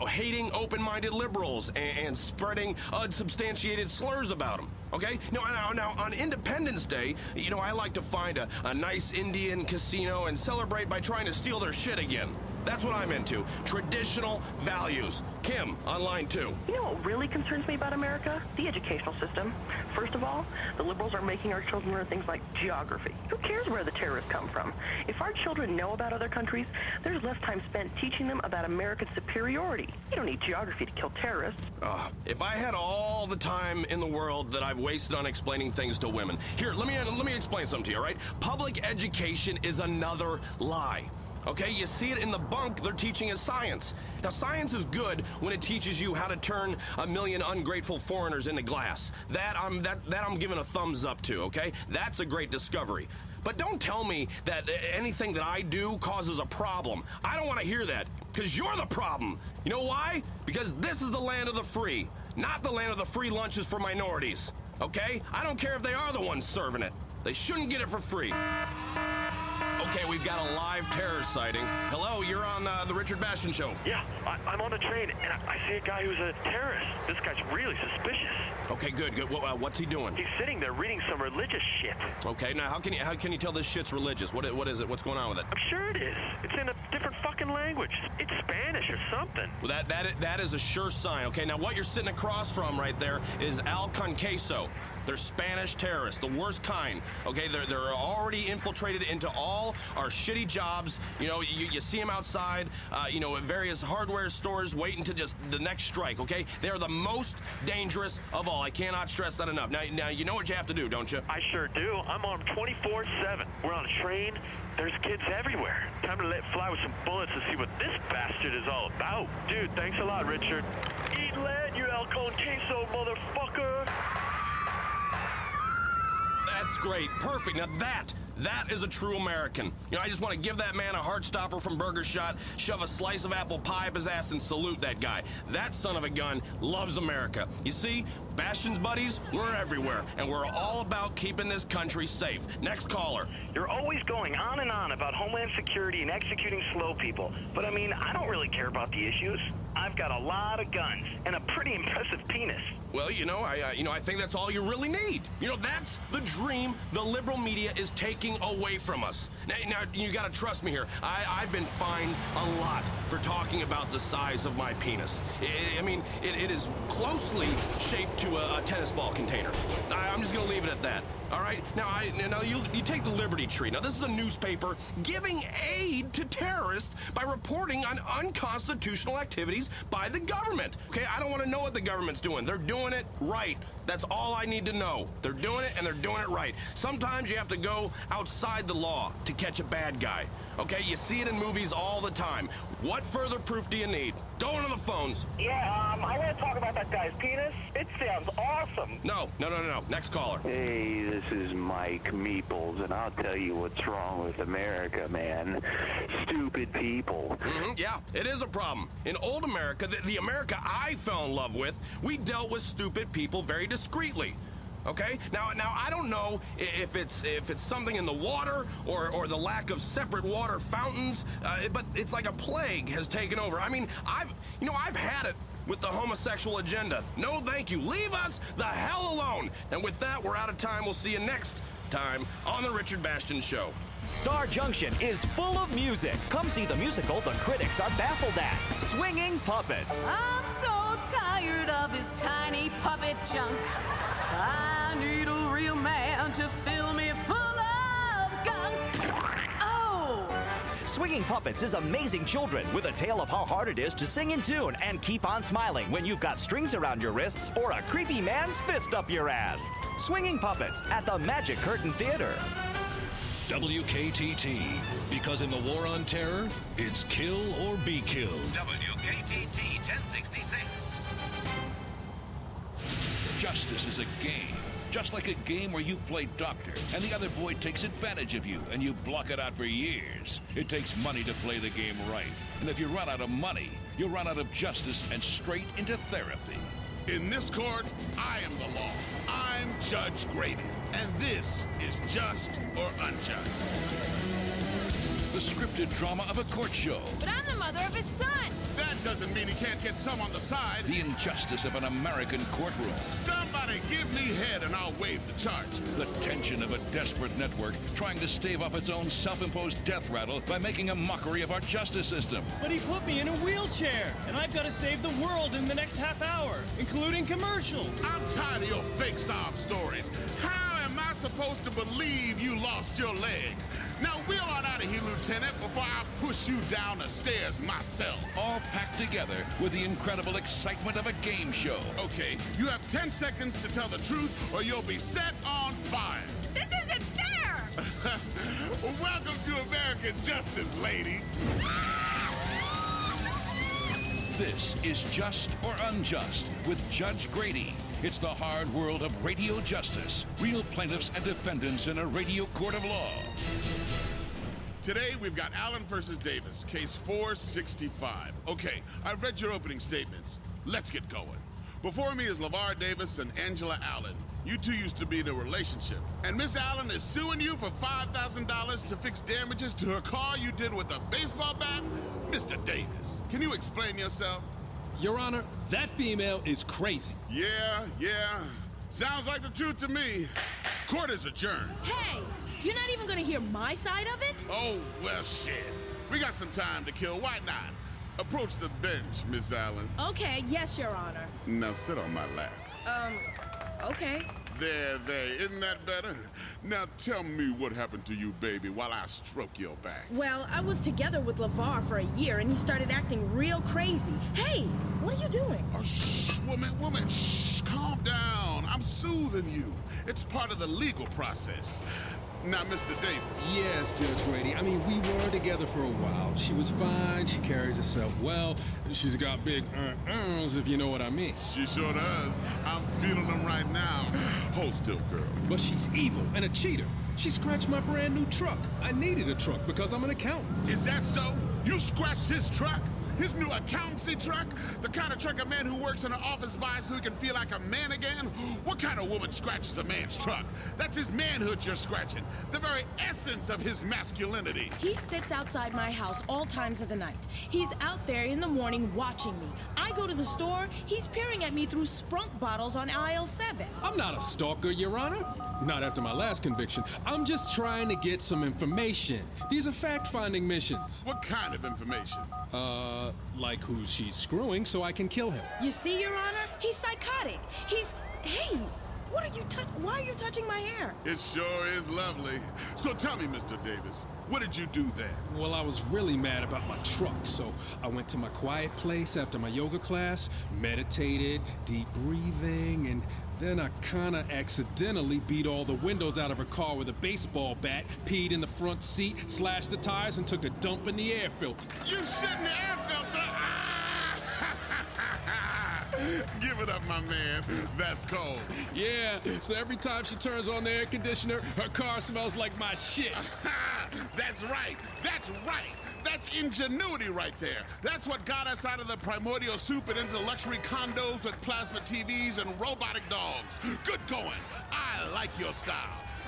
hating open-minded liberals and spreading unsubstantiated slurs about them. Okay? Now, on Independence Day, you know, I like to find a nice Indian casino and celebrate by trying to steal their shit again. That's what I'm into. Traditional values. Kim, on line 2. You know what really concerns me about America? The educational system. First of all, the liberals are making our children learn things like geography. Who cares where the terrorists come from? If our children know about other countries, there's less time spent teaching them about American superiority. You don't need geography to kill terrorists. If I had all the time in the world that I've wasted on explaining things to women. Here, let me explain something to you, all right? Public education is another lie. Okay, you see it in the bunk they're teaching as science. Now, science is good when it teaches you how to turn a million ungrateful foreigners into glass. That I'm giving a thumbs up to, okay? That's a great discovery. But don't tell me that anything that I do causes a problem. I don't want to hear that, because you're the problem. You know why? Because this is the land of the free, not the land of the free lunches for minorities, okay? I don't care if they are the ones serving it. They shouldn't get it for free. Okay, we've got a live terror sighting. Hello, you're on the Richard Bastion Show. Yeah, I'm on a train, and I see a guy who's a terrorist. This guy's really suspicious. Okay, good. What's he doing? He's sitting there reading some religious shit. Okay, now how can you tell this shit's religious? What is it? What's going on with it? I'm sure it is. It's in a different fucking language. It's Spanish or something. Well, that is a sure sign. Okay, now what you're sitting across from right there is Al Conqueso. They're Spanish terrorists, the worst kind. Okay, they're already infiltrated into all our shitty jobs. You know, you see them outside, you know, at various hardware stores waiting to just the next strike, okay? They are the most dangerous of all. I cannot stress that enough. Now you know what you have to do, don't you? I sure do. I'm armed 24/7. We're on a train. There's kids everywhere. Time to let fly with some bullets to see what this bastard is all about. Dude, thanks a lot, Richard. Eat lead, you El Conqueso, motherfucker! That's great. Perfect. Now that is a true American. You know, I just want to give that man a heart stopper from Burger Shot, shove a slice of apple pie up his ass, and salute that guy. That son of a gun loves America. You see, Bastion's buddies, we're everywhere, and we're all about keeping this country safe. Next caller. You're always going on and on about Homeland Security and executing slow people. But I mean, I don't really care about the issues. I've got a lot of guns and a pretty impressive penis. Well, I think that's all you really need. You know, that's the dream the liberal media is taking away from us. Now you gotta trust me here. I've been fined a lot for talking about the size of my penis. It is closely shaped to a tennis ball container. I'm just gonna leave it at that. All right? Now you take the Liberty Tree. Now, this is a newspaper giving aid to terrorists by reporting on unconstitutional activities by the government. Okay, I don't want to know what the government's doing. They're doing it right. That's all I need to know. They're doing it, and they're doing it right. Sometimes you have to go outside the law to to catch a bad guy. Okay, you see it in movies all the time. What further proof do you need? Go into the phones. Yeah, I want to talk about that guy's penis. It sounds awesome. No. Next caller. Hey, this is Mike Meeples, and I'll tell you what's wrong with America, man. Stupid people. Yeah, it is a problem. In old America, the America I fell in love with, we dealt with stupid people very discreetly. Okay? Now I don't know if it's something in the water or the lack of separate water fountains, but it's like a plague has taken over. I mean, I've had it with the homosexual agenda. No, thank you. Leave us the hell alone. And with that, we're out of time. We'll see you next time on the Richard Bastian Show. Star Junction is full of music. Come see the musical the critics are baffled at. Swinging Puppets. I'm so tired of his tiny puppet junk. I need a real man to fill me full of gunk. Oh! Swinging Puppets is amazing children with a tale of how hard it is to sing in tune and keep on smiling when you've got strings around your wrists or a creepy man's fist up your ass. Swinging Puppets at the Magic Curtain Theater. WKTT, because in the war on terror, it's kill or be killed. WKTT 1066. Justice is a game. Just like a game where you play doctor and the other boy takes advantage of you and you block it out for years. It takes money to play the game right. And if you run out of money, you'll run out of justice and straight into therapy. In this court, I am the law. I'm Judge Grady, and this is Just or Unjust. The scripted drama of a court show. But I'm the mother of his son. That doesn't mean he can't get some on the side. The injustice of an American courtroom. Somebody give me head and I'll waive the charge. The tension of a desperate network trying to stave off its own self-imposed death rattle by making a mockery of our justice system. But he put me in a wheelchair, and I've got to save the world in the next half hour, including commercials. I'm tired of your fake sob stories. How am I supposed to believe you lost your legs? Now wheel on out of here, Lieutenant, before I push you down the stairs myself. All packed together with the incredible excitement of a game show. Okay, you have 10 seconds to tell the truth or you'll be set on fire. This isn't fair! Welcome to American Justice, lady. This is Just or Unjust with Judge Grady. It's the hard world of radio justice. Real plaintiffs and defendants in a radio court of law. Today, we've got Allen versus Davis, case 465. Okay, I've read your opening statements. Let's get going. Before me is LeVar Davis and Angela Allen. You two used to be in a relationship. And Miss Allen is suing you for $5,000 to fix damages to her car you did with a baseball bat? Mr. Davis, can you explain yourself? Your Honor, that female is crazy. Yeah. Sounds like the truth to me. Court is adjourned. Hey, you're not even gonna hear my side of it? Oh, well, shit. We got some time to kill. Why not? Approach the bench, Miss Allen. Okay, yes, Your Honor. Now sit on my lap. Okay. There. Isn't that better? Now tell me what happened to you, baby, while I stroke your back. Well, I was together with LeVar for a year, and he started acting real crazy. Hey, what are you doing? Oh, shh, woman, shh, calm down. I'm soothing you. It's part of the legal process. Now, Mr. Davis. Yes, Judge Grady. I mean, we were together for a while. She was fine, she carries herself well, and she's got big if you know what I mean. She sure does. I'm feeling them right now. Hold still, girl. But she's evil and a cheater. She scratched my brand new truck. I needed a truck because I'm an accountant. Is that so? You scratched his truck? His new accountancy truck? The kind of truck a man who works in an office buys so he can feel like a man again? What kind of woman scratches a man's truck? That's his manhood you're scratching. The very essence of his masculinity. He sits outside my house all times of the night. He's out there in the morning watching me. I go to the store, he's peering at me through Sprunk bottles on aisle 7. I'm not a stalker, Your Honor. Not after my last conviction. I'm just trying to get some information. These are fact-finding missions. What kind of information? Like who she's screwing so I can kill him. You see, Your Honor? He's psychotic. Hey, What are you why are you touching my hair? It sure is lovely. So tell me, Mr. Davis, what did you do then? Well, I was really mad about my truck, so I went to my quiet place after my yoga class, meditated, deep breathing, and then I kinda accidentally beat all the windows out of her car with a baseball bat, peed in the front seat, slashed the tires, and took a dump in the air filter. You shit in the air filter? Give it up, my man. That's cold. Yeah, so every time she turns on the air conditioner, her car smells like my shit. That's right. That's right. That's ingenuity right there. That's what got us out of the primordial soup and into luxury condos with plasma TVs and robotic dogs. Good going. I like your style.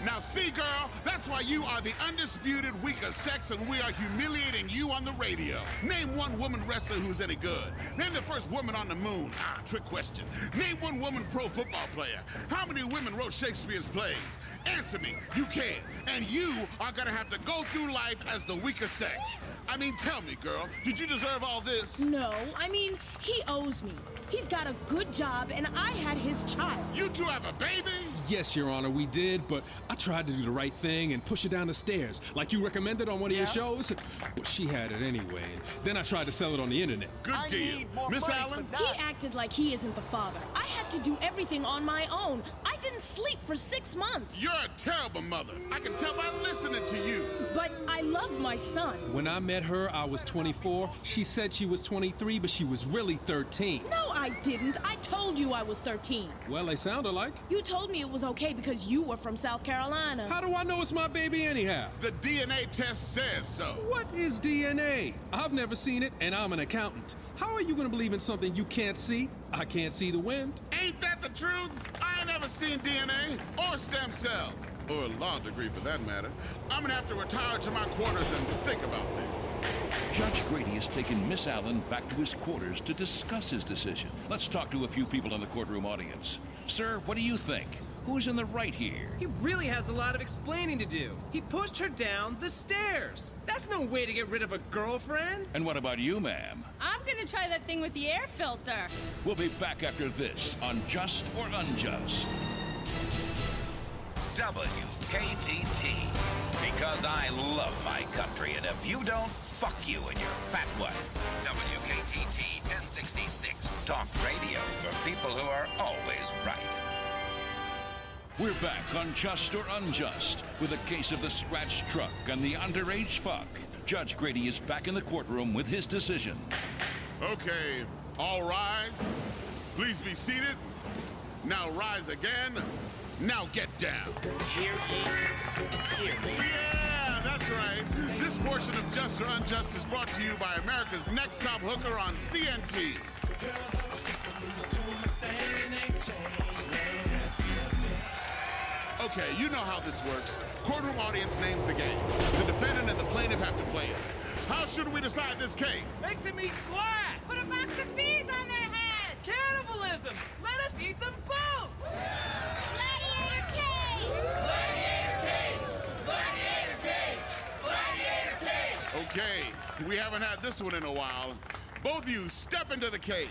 Now see, girl, that's why you are the undisputed weaker sex and we are humiliating you on the radio. Name one woman wrestler who's any good. Name the first woman on the moon. Trick question. Name one woman pro football player. How many women wrote Shakespeare's plays? Answer me. You can't. And you are gonna have to go through life as the weaker sex. I mean, tell me, girl, did you deserve all this? No, I mean, he owes me. He's got a good job, and I had his child. You two have a baby? Yes, Your Honor, we did, but I tried to do the right thing and push her down the stairs, like you recommended on one of your shows. But she had it anyway. Then I tried to sell it on the internet. Good deal. Miss Allen? He acted like he isn't the father. I had to do everything on my own. I didn't sleep for 6 months. You're a terrible mother. I can tell by listening to you. But I love my son. When I met her, I was 24. She said she was 23, but she was really 13. No, I didn't. I told you I was 13. Well, they sound alike. You told me it was okay because you were from South Carolina. How do I know it's my baby anyhow? The DNA test says so. What is DNA? I've never seen it, and I'm an accountant. How are you going to believe in something you can't see? I can't see the wind. Ain't that the truth? I ain't never seen DNA or stem cell. Or a law degree for that matter. I'm gonna have to retire to my quarters and think about this. Judge Grady has taken Miss Allen back to his quarters to discuss his decision. Let's talk to a few people in the courtroom audience. Sir, what do you think? Who's in the right here? He really has a lot of explaining to do. He pushed her down the stairs. That's no way to get rid of a girlfriend. And what about you, ma'am? I'm gonna try that thing with the air filter. We'll be back after this on Just or Unjust. WKTT. Because I love my country, and if you don't, fuck you and your fat wife. WKTT 1066. Talk radio for people who are always right. We're back on Just or Unjust with a case of the scratched truck and the underage fuck. Judge Grady is back in the courtroom with his decision. Okay, all rise. Please be seated. Now rise again. Now get down. Hear ye. Hear me. Yeah, that's right. This portion of Just or Unjust is brought to you by America's Next Top Hooker on CNT. Okay, you know how this works. Courtroom audience names the game. The defendant and the plaintiff have to play it. How should we decide this case? Make them eat glass. Put a box of bees on their head. Cannibalism. Let us eat them both. Gladiator cage. Gladiator cage. Gladiator cage. Gladiator cage. Okay, we haven't had this one in a while. Both of you step into the cage.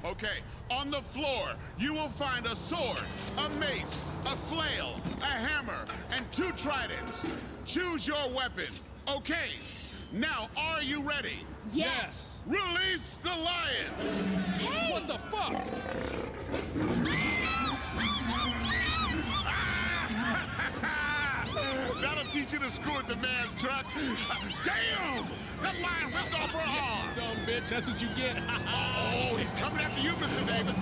Okay, on the floor, you will find a sword, a mace, a flail, a hammer, and 2 tridents. Choose your weapon. Okay, now are you ready? Yes. Release the lions. Hey! What the fuck? That'll teach you to screw with the man's truck. Damn! That lion ripped off her arm. Dumb bitch, that's what you get. Oh, he's coming after you, Mr. Davis.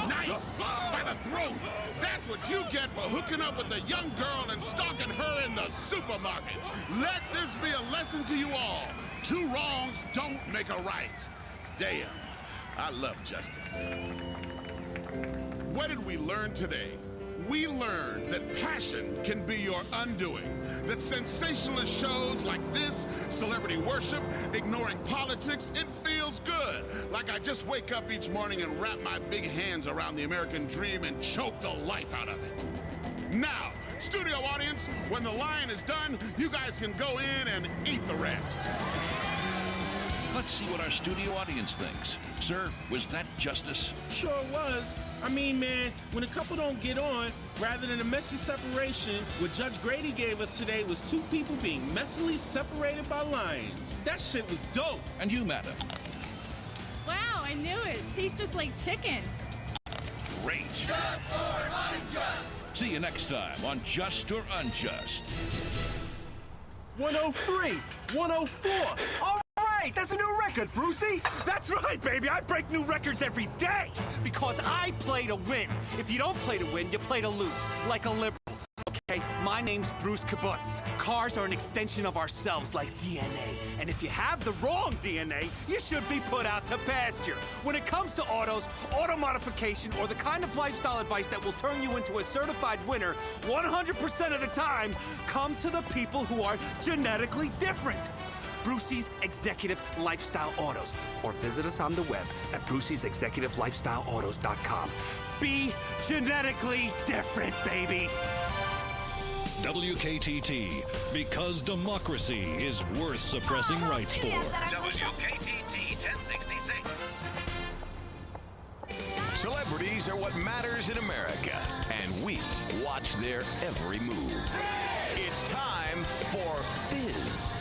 Nice! By the throat. That's what you get for hooking up with a young girl and stalking her in the supermarket. Let this be a lesson to you all. 2 wrongs don't make a right. Damn, I love justice. What did we learn today? We learned that passion can be your undoing. That sensationalist shows like this, celebrity worship, ignoring politics, it feels good. Like I just wake up each morning and wrap my big hands around the American dream and choke the life out of it. Now, studio audience, when the lion is done, you guys can go in and eat the rest. Let's see what our studio audience thinks. Sir, was that justice? Sure was. I mean, man, when a couple don't get on, rather than a messy separation, what Judge Grady gave us today was two people being messily separated by lines. That shit was dope. And you, madam? Wow, I knew it. Tastes just like chicken. Great. Just or unjust. See you next time on Just or Unjust. 103, 104. All right, that's a new record, Brucey. That's right, baby. I break new records every day because I play to win. If you don't play to win, you play to lose, like a liberal. Okay, my name's Bruce Kibbutz. Cars are an extension of ourselves like DNA. And if you have the wrong DNA, you should be put out to pasture. When it comes to autos, auto modification, or the kind of lifestyle advice that will turn you into a certified winner, 100% of the time, come to the people who are genetically different. Brucey's Executive Lifestyle Autos. Or visit us on the web at bruceysexecutivelifestyleautos.com. Be genetically different, baby. WKTT, because democracy is worth suppressing rights for. WKTT 1066. Celebrities are what matters in America, and we watch their every move. It's time for Fizz.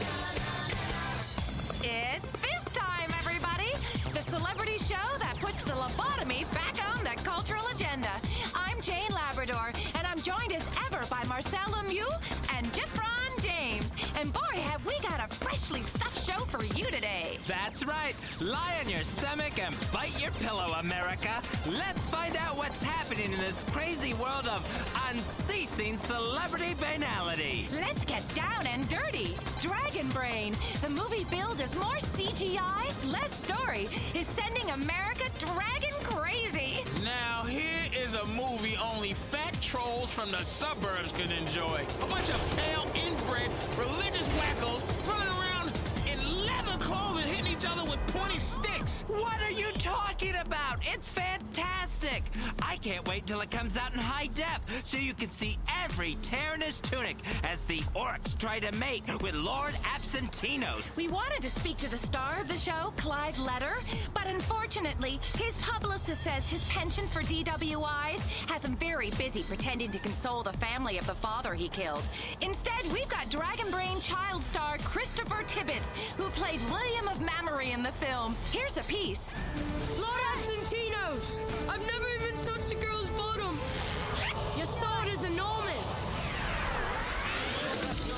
It's Fizz time, everybody! The celebrity show that puts the lobotomy back on the cultural agenda. I'm Jane Labrador, and I'm joined as ever by Marcel Lemieux and Jeffron James. And boy, have we got a freshly stuffed show for you today. That's right. Lie on your stomach and bite your pillow, America. Let's find out what's happening in this crazy world of unceasing celebrity banality. Let's get down and dirty. Dragon Brain, the movie billed as more CGI, less story, is sending America dragon crazy. Now, here is a movie only fat trolls from the suburbs can enjoy. A bunch of pale, inbred, religious wackos running around in leather clothing, hitting each other with pointy sticks. What are you talking about? It's fantastic. I can't wait till it comes out in high def so you can see every tear in his tunic as the orcs try to mate with Lord Absentinos. We wanted to speak to the star of the show, Clive Letter, but unfortunately, his publicist says his penchant for DWIs has him very busy pretending to console the family of the father he killed. Instead, we've got Dragon Brain child star Christopher Tibbets, who played William of Mamory in the film. Here's a piece. Lord Absentinos, I've never even touched a girl's bottom. Your sword is enormous.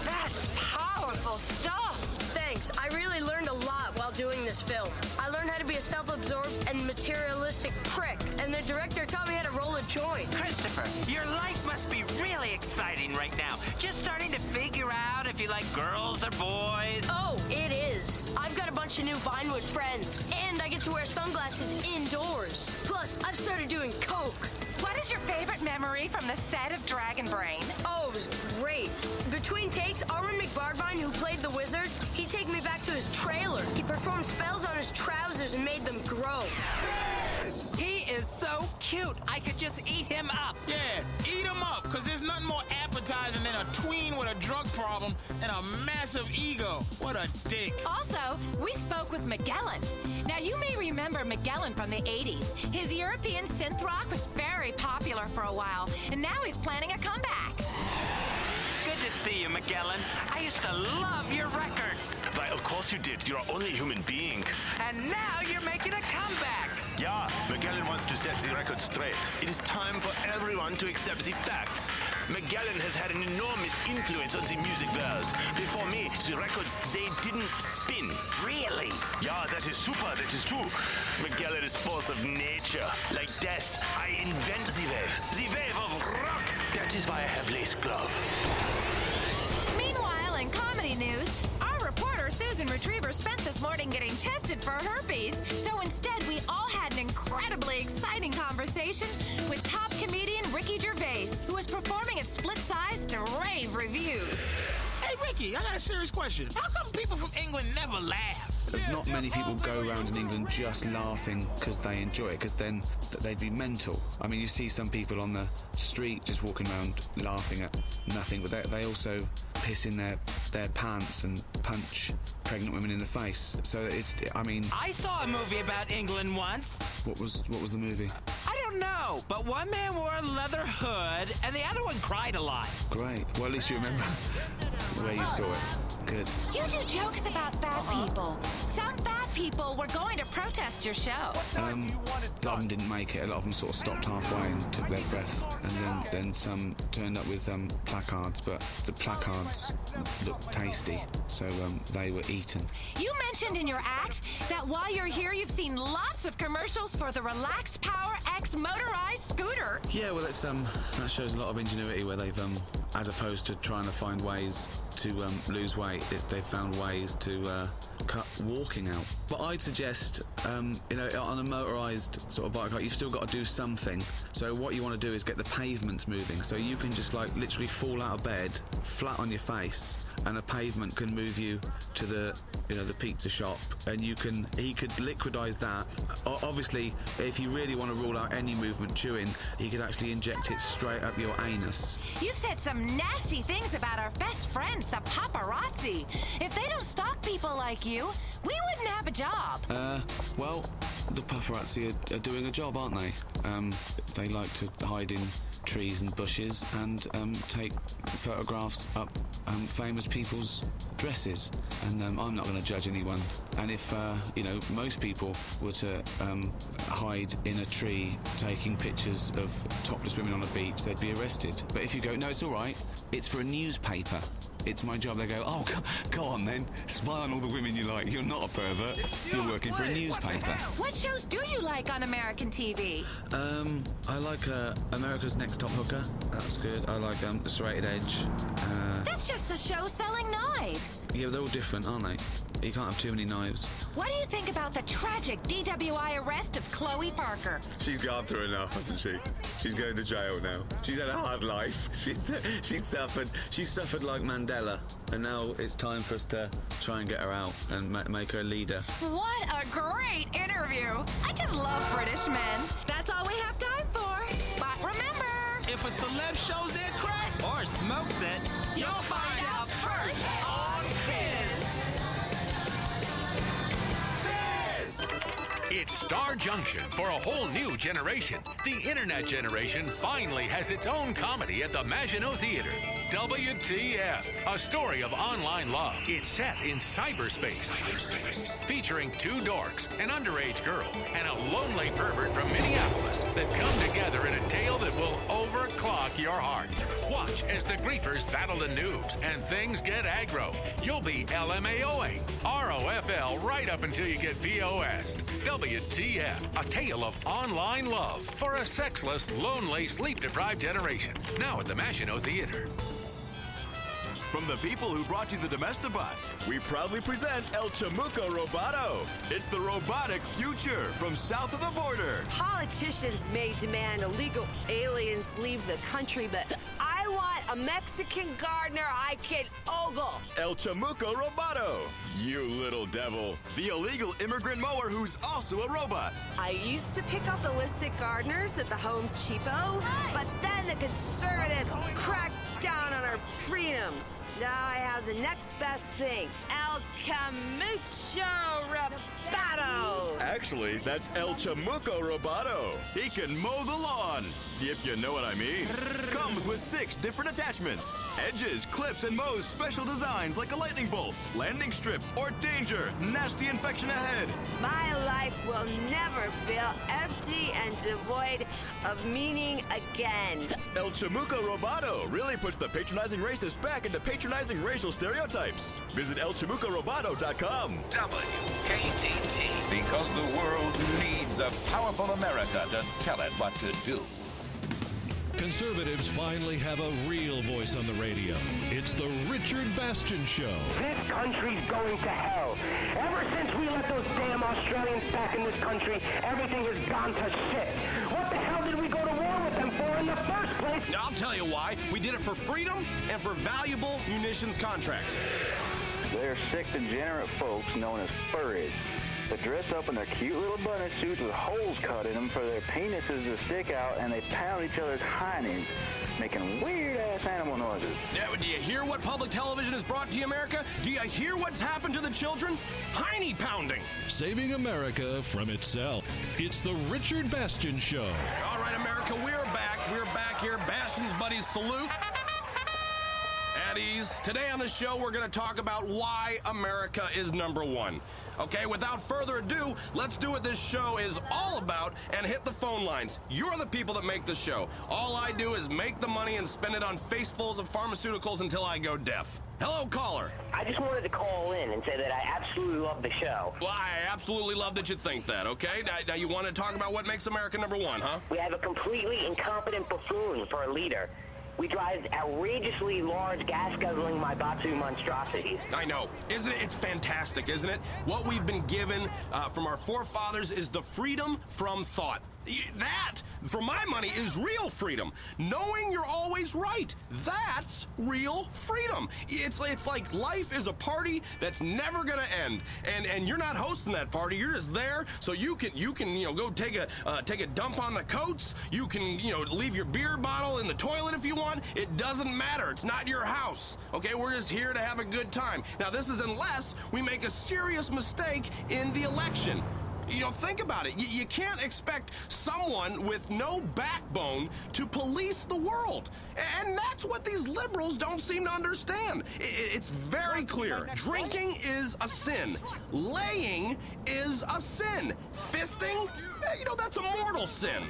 That's powerful stuff. Thanks. I really learned a lot while doing this film. I learned how to be a self-absorbed and materialistic prick, and the director taught me how to roll a joint. Christopher, your life must be really exciting right now. Just starting to figure out if you like girls or boys. Oh, it is. I've got a bunch of new Vinewood friends, and I get to wear sunglasses indoors. Plus, I've started doing coke. What is your favorite memory from the set of Dragon Brain? Oh, it was great. Between takes, Armin McBardvine, who played the wizard, he'd take me back to his trailer. He performed spells on his trousers and made them grow. He is so cute. I could just eat him up. Yeah, eat him up, because there's nothing more appetizing than a tween with a drug problem and a massive ego. What a dick. Also, we spoke with Magellan. Now, you may remember Magellan from the 80s. His European synth rock was very popular for a while, and now he's planning a comeback. Good to see you, Magellan. I used to love your records. Why, of course you did. You're only a human being. And now you're making a comeback. Yeah, Magellan wants to set the record straight. It is time for everyone to accept the facts. Magellan has had an enormous influence on the music world. Before me, the records, they didn't spin. Really? Yeah, that is super, that is true. Magellan is force of nature. Like death, I invent the wave of rock. That is why I have lace glove. Meanwhile, in comedy news, our reporter Susan Retriever spent this morning getting tested for herpes. So instead, we all had an incredibly exciting conversation with top comedian Ricky Gervais, who was performing at Split Size to rave reviews. Hey, Ricky, I got a serious question. How come people from England never laugh? there's not many people go around in England just laughing because they enjoy it, because then they'd be mental. I mean, you see some people on the street just walking around laughing at nothing, but they also piss in their pants and punch pregnant women in the face. So I saw a movie about England once. What was the movie? I don't know, but one man wore a leather hood and the other one cried a lot. Great. Well, at least you remember where you saw it. Good. You do jokes about fat people. Some fat people were going to protest your show. A lot of them didn't make it. A lot of them sort of stopped halfway and took their breath. And then some turned up with placards, but the placards looked tasty, so they were eaten. You mentioned in your act that while you're here, you've seen lots of commercials for the Relax Power X motorized scooter. Yeah, well, that shows a lot of ingenuity where they've, as opposed to trying to find ways to lose weight, they've found ways to cut walking out. But I'd suggest, on a motorised sort of bike, you've still got to do something. So what you want to do is get the pavements moving. So you can just literally fall out of bed, flat on your face, and a pavement can move you to the pizza shop, and he could liquidize that. Obviously, if you really want to rule out any movement chewing, he could actually inject it straight up your anus. You've said some nasty things about our best friends, the paparazzi. If they don't stalk people like you, we wouldn't have a job. Well, the paparazzi are doing a job, aren't they? They like to hide in trees and bushes and take photographs up famous people's dresses. And I'm not going to judge anyone. And if, most people were to hide in a tree taking pictures of topless women on a beach, they'd be arrested. But if you go, no, it's all right, it's for a newspaper, it's my job, they go, oh, go on then, smile on all the women you like, you're not a pervert, you're working for a newspaper. What shows do you like on American TV? I like America's Next Top Hooker, that's good. I like Serrated Edge. That's just a show selling knives. Yeah, they're all different, aren't they? You can't have too many knives. What do you think about the tragic DWI arrest of Chloe Parker? She's gone through enough, hasn't she? She's going to jail now. She's had a hard life. She's suffered like Mandela, and now it's time for us to try and get her out and make her a leader. What a great interview! I just love British men. That's all we have time for. But remember, if a celeb shows their crack or smokes it, you'll find out first on Fizz. It's Star Junction for a whole new generation. The internet generation finally has its own comedy at the Maginot Theater. WTF, a story of online love. It's set in cyberspace. Featuring two dorks, an underage girl, and a lonely pervert from Minneapolis that come together in a tale that will overclock your heart. Watch as the griefers battle the noobs and things get aggro. You'll be LMAOing, ROFL right up until you get POS'd. WTF, a tale of online love for a sexless, lonely, sleep-deprived generation. Now at the Maginot Theater. From the people who brought you the Domestabot, we proudly present El Chamuco Roboto. It's the robotic future from south of the border. Politicians may demand illegal aliens leave the country, but I want a Mexican gardener I can ogle. El Chamuco Roboto. You little devil. The illegal immigrant mower who's also a robot. I used to pick up illicit gardeners at the Home Cheapo, but then the conservatives cracked down on our freedoms. Now I have the next best thing, El Chamuco Roboto. Actually, that's El Chamuco Roboto. He can mow the lawn, if you know what I mean. Comes with 6 different attachments. Edges, clips, and mows special designs like a lightning bolt, landing strip, or danger, nasty infection ahead. My life will never feel empty and devoid of meaning again. El Chamuco Roboto really puts the patronizing racist back into patronizing racial stereotypes. Visit elchamucoroboto.com. WKTT, because the world needs a powerful America to tell it what to do. Conservatives finally have a real voice on the radio. It's the Richard Bastion Show. This country's going to hell. Ever since we let those damn Australians back in this country, everything has gone to shit. What the hell did we go to war with them for in the first place? I'll tell you why. We did it for freedom and for valuable munitions contracts. They're sick, degenerate folks known as furries that dress up in their cute little bunny suits with holes cut in them for their penises to stick out, and they pound each other's hinds, making weird-ass animal noises. Yeah, do you hear what public television has brought to you, America? Do you hear what's happened to the children? Hiney pounding. Saving America from itself. It's the Richard Bastion Show. All right, America, we're back. We're back here. Bastion's buddies salute. At ease. Today on the show, we're going to talk about why America is number one. Okay, without further ado, let's do what this show is all about and hit the phone lines. You're the people that make the show. All I do is make the money and spend it on facefuls of pharmaceuticals until I go deaf. Hello, caller. I just wanted to call in and say that I absolutely love the show. Well, I absolutely love that you think that, okay? Now you want to talk about what makes America number one, huh? We have a completely incompetent buffoon for a leader. We drive outrageously large, gas-guzzling Maibatsu monstrosities. I know. Isn't it? It's fantastic, isn't it? What we've been given from our forefathers is the freedom from thought. That, for my money, is real freedom. Knowing you're always right. That's real freedom. It's like life is a party that's never gonna end, and you're not hosting that party. You're just there so you can go take a dump on the coats. You can leave your beer bottle in the toilet if you want. It doesn't matter. It's not your house. Okay, we're just here to have a good time. Now this is unless we make a serious mistake in the election. Think about it. You can't expect someone with no backbone to police the world. And that's what these liberals don't seem to understand. It's very clear. Drinking is a sin. Laying is a sin. Fisting? That's a mortal sin.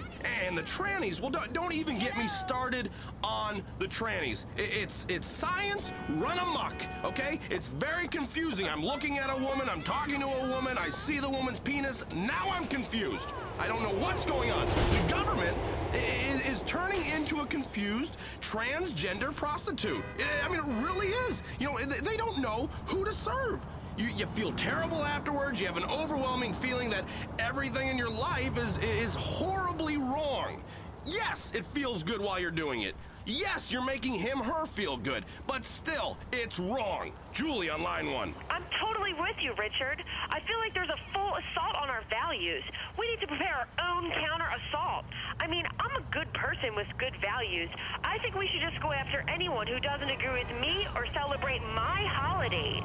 And the trannies, well, don't even get me started on the trannies. It's science run amok, okay? It's very confusing. I'm looking at a woman, I'm talking to a woman, I see the woman's penis, now I'm confused. I don't know what's going on. The government is turning into a confused transgender prostitute. I mean, it really is. They don't know who to serve. You feel terrible afterwards. You have an overwhelming feeling that everything in your life is horribly wrong. Yes, it feels good while you're doing it. Yes, you're making her feel good, but still, it's wrong. Julie on line 1. I'm totally with you, Richard. I feel like there's a full assault on our values. We need to prepare our own counter-assault. I mean, I'm a good person with good values. I think we should just go after anyone who doesn't agree with me or celebrate my holidays.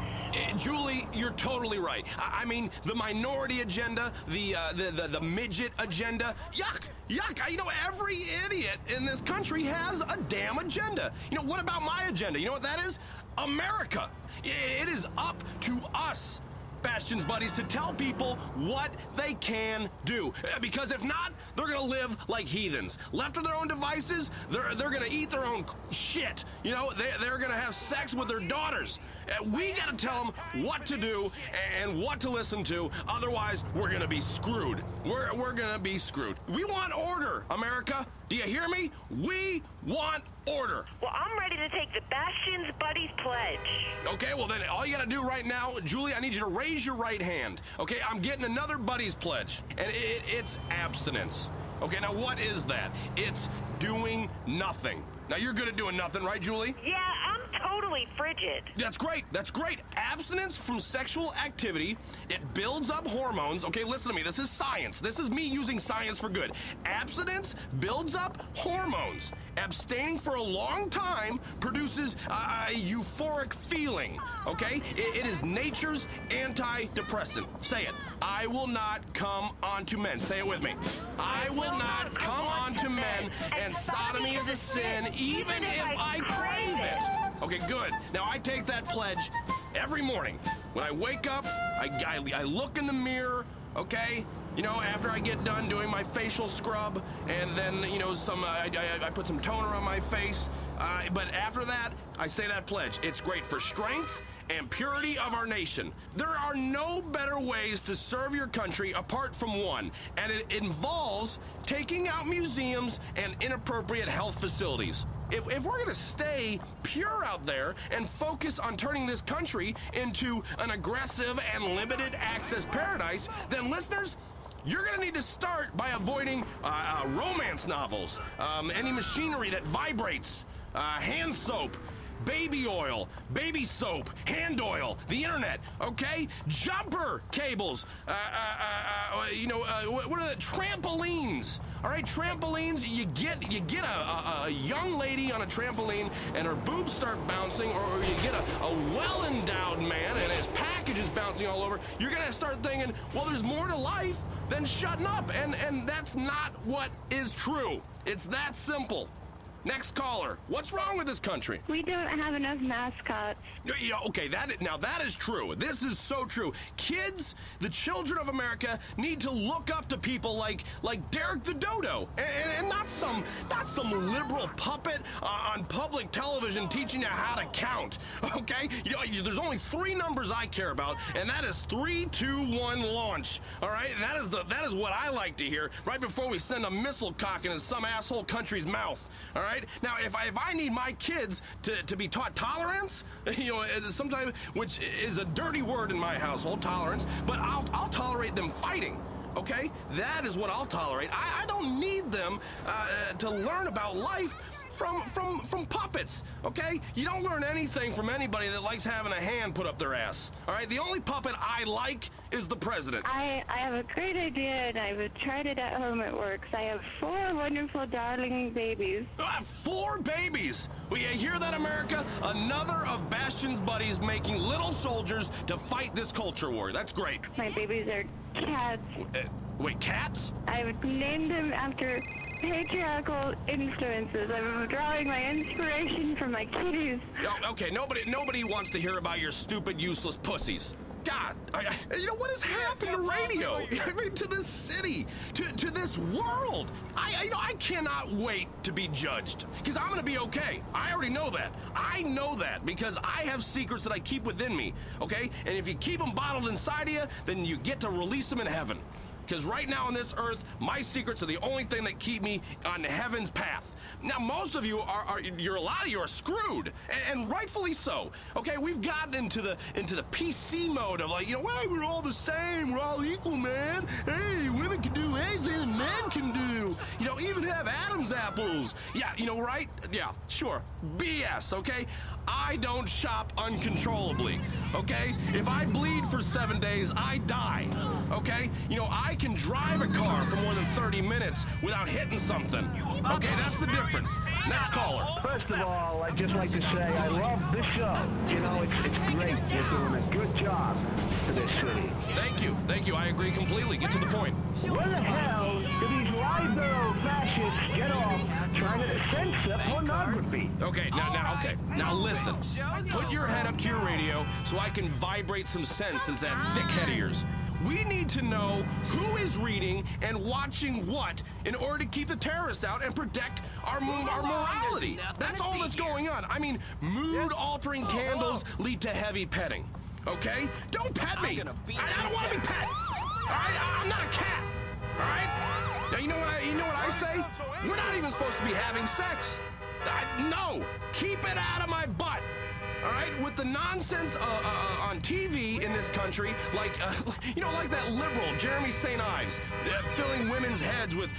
Julie, you're totally right. I mean, the minority agenda, the midget agenda, yuck. Every idiot in this country has a damn agenda. What about my agenda? You know what that is? America. It is up to us, Bastion's buddies, to tell people what they can do. Because if not, they're gonna live like heathens. Left to their own devices, they're gonna eat their own shit. They're gonna have sex with their daughters. We gotta tell them what to do and what to listen to. Otherwise, we're gonna be screwed. We're gonna be screwed. We want order, America. Do you hear me? We want order. Well, I'm ready to take the Bastion's Buddies pledge. Okay, well then all you gotta do right now, Julie, I need you to raise your right hand. Okay, I'm getting another Buddies pledge, and it's abstinence. Okay, now what is that? It's doing nothing. Now you're good at doing nothing, right, Julie? Yeah, I'm totally frigid. That's great. That's great. Abstinence from sexual activity, it builds up hormones. Okay, listen to me. This is science. This is me using science for good. Abstinence builds up hormones. Abstaining for a long time produces a euphoric feeling. Okay? It is nature's antidepressant. Say it. I will not come onto men. Say it with me. I will not come onto men, and sodomy is a sin, even if I crave it. Okay, good. Now I take that pledge every morning. When I wake up, I look in the mirror, okay? After I get done doing my facial scrub, and then, I put some toner on my face. But after that, I say that pledge. It's great for strength and purity of our nation. There are no better ways to serve your country apart from one, and it involves taking out museums and inappropriate health facilities. If we're gonna stay pure out there and focus on turning this country into an aggressive and limited access paradise, then listeners, you're gonna need to start by avoiding romance novels, any machinery that vibrates, hand soap, baby oil, baby soap, hand oil, the internet, okay? Jumper cables, what are the trampolines? All right, trampolines, you get a young lady on a trampoline and her boobs start bouncing, or you get a well-endowed man and his package is bouncing all over, you're gonna start thinking, well, there's more to life than shutting up, and that's not what is true. It's that simple. Next caller. What's wrong with this country? We don't have enough mascots. Okay, that is true. This is so true. Kids, the children of America, need to look up to people like Derek the Dodo, and not some liberal puppet on public television teaching you how to count. Okay, there's only 3 numbers I care about, and that is 3, 2, 1, launch. All right, and that is what I like to hear right before we send a missile cock into some asshole country's mouth. All right. Now, if I need my kids to be taught tolerance, sometimes, which is a dirty word in my household, tolerance, but I'll tolerate them fighting. Okay, that is what I'll tolerate. I don't need them to learn about life from puppets. Okay, you don't learn anything from anybody that likes having a hand put up their ass. All right, the only puppet I like is the president. I have a great idea, and I've tried it at home. It works. I have 4 wonderful, darling babies. 4 babies? Well, you hear that, America? Another of Bastion's buddies making little soldiers to fight this culture war. That's great. My babies are cats. Wait, cats? I've named them after patriarchal influences. I'm drawing my inspiration from my kitties. Okay, nobody wants to hear about your stupid, useless pussies. God, what has happened to radio? I mean, to this city, to this world. I cannot wait to be judged, because I'm going to be okay. I already know that. I know that because I have secrets that I keep within me, okay? And if you keep them bottled inside of you, then you get to release them in heaven. Because right now on this earth, my secrets are the only thing that keep me on heaven's path. Now, most of you a lot of you are screwed, and rightfully so. Okay, we've gotten into the PC mode of like, well, we're all the same, we're all equal, man. Hey, women can do anything men can do. Even have Adam's apples. Yeah, right? Yeah, sure. BS, okay? I don't shop uncontrollably, okay? If I bleed for 7 days, I die, okay? I can drive a car for more than 30 minutes without hitting something. Okay, that's the difference. Next caller. First of all, I'd just like to say I love this show. It's great. You're doing a good job for this city. Thank you. I agree completely. Get to the point. Where the hell do these liberal fascists get off trying to censor pornography? Okay, now listen. Put your head up to your radio so I can vibrate some sense into that thick head of yours. We need to know who is reading and watching what in order to keep the terrorists out and protect our morality. That's all that's going on. I mean, mood-altering candles lead to heavy petting. Okay? Don't pet me. I don't want to be pet. All right? I'm not a cat. All right? Now, you know what I say? We're not even supposed to be having sex. No. Keep it out of my butt. All right, with the nonsense on TV in this country, like that liberal Jeremy St. Ives, filling women's heads with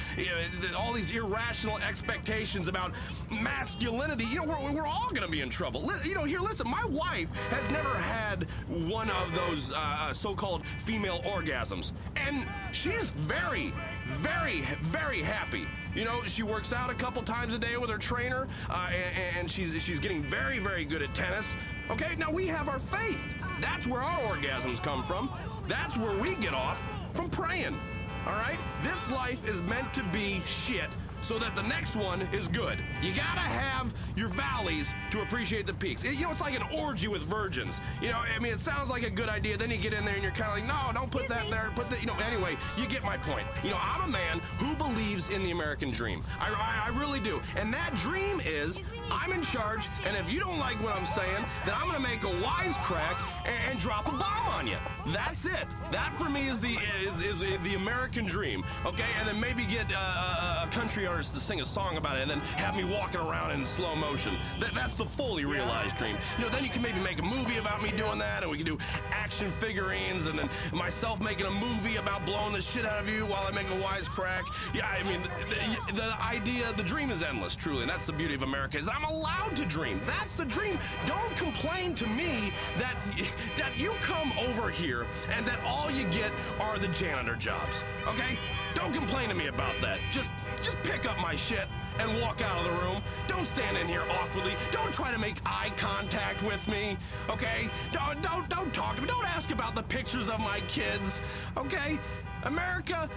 all these irrational expectations about masculinity. We're all gonna be in trouble. Here, listen. My wife has never had one of those so-called female orgasms, and she's very, very, very happy. She works out a couple times a day with her trainer, and she's getting very, very good at tennis. Okay, now we have our faith. That's where our orgasms come from. That's where we get off from praying. All right? This life is meant to be shit so that the next one is good. You gotta have your valleys to appreciate the peaks. It's like an orgy with virgins. It sounds like a good idea. Then you get in there and you're kind of like, no, don't put that there. Put the, anyway, you get my point. I'm a man who believes in the American dream. I really do. And that dream is I'm in charge, and if you don't like what I'm saying, then I'm gonna make a wisecrack and drop a bomb on you. That's it. That for me is is the American dream, okay? And then maybe get a country artist to sing a song about it and then have me walking around in slow motion. That's the fully realized dream. You know, then you can maybe make a movie about me doing that, and we can do action figurines, and then myself making a movie about blowing the shit out of you while I make a wisecrack. Yeah, I mean, the idea, the dream is endless, truly, and that's the beauty of America, is I'm allowed to dream. That's the dream. Don't complain to me that you come over here and that all you get are the janitor jobs, okay? Don't complain to me about that. Just pick up my shit and walk out of the room. Don't stand in here awkwardly. Don't try to make eye contact with me, okay? Don't talk to me. Don't ask about the pictures of my kids, okay? America,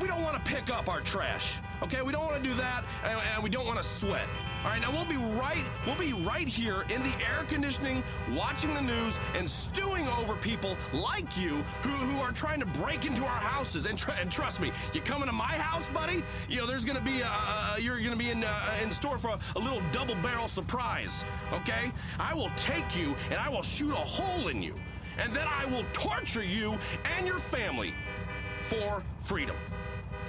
we don't want to pick up our trash, okay? We don't want to do that, and we don't want to sweat. All right, now we'll be right here in the air conditioning, watching the news, and stewing over people like you who are trying to break into our houses. And trust me, you come into my house, buddy, you know, there's gonna be you're gonna be in store for a little double-barrel surprise, okay? I will take you and I will shoot a hole in you, and then I will torture you and your family for freedom.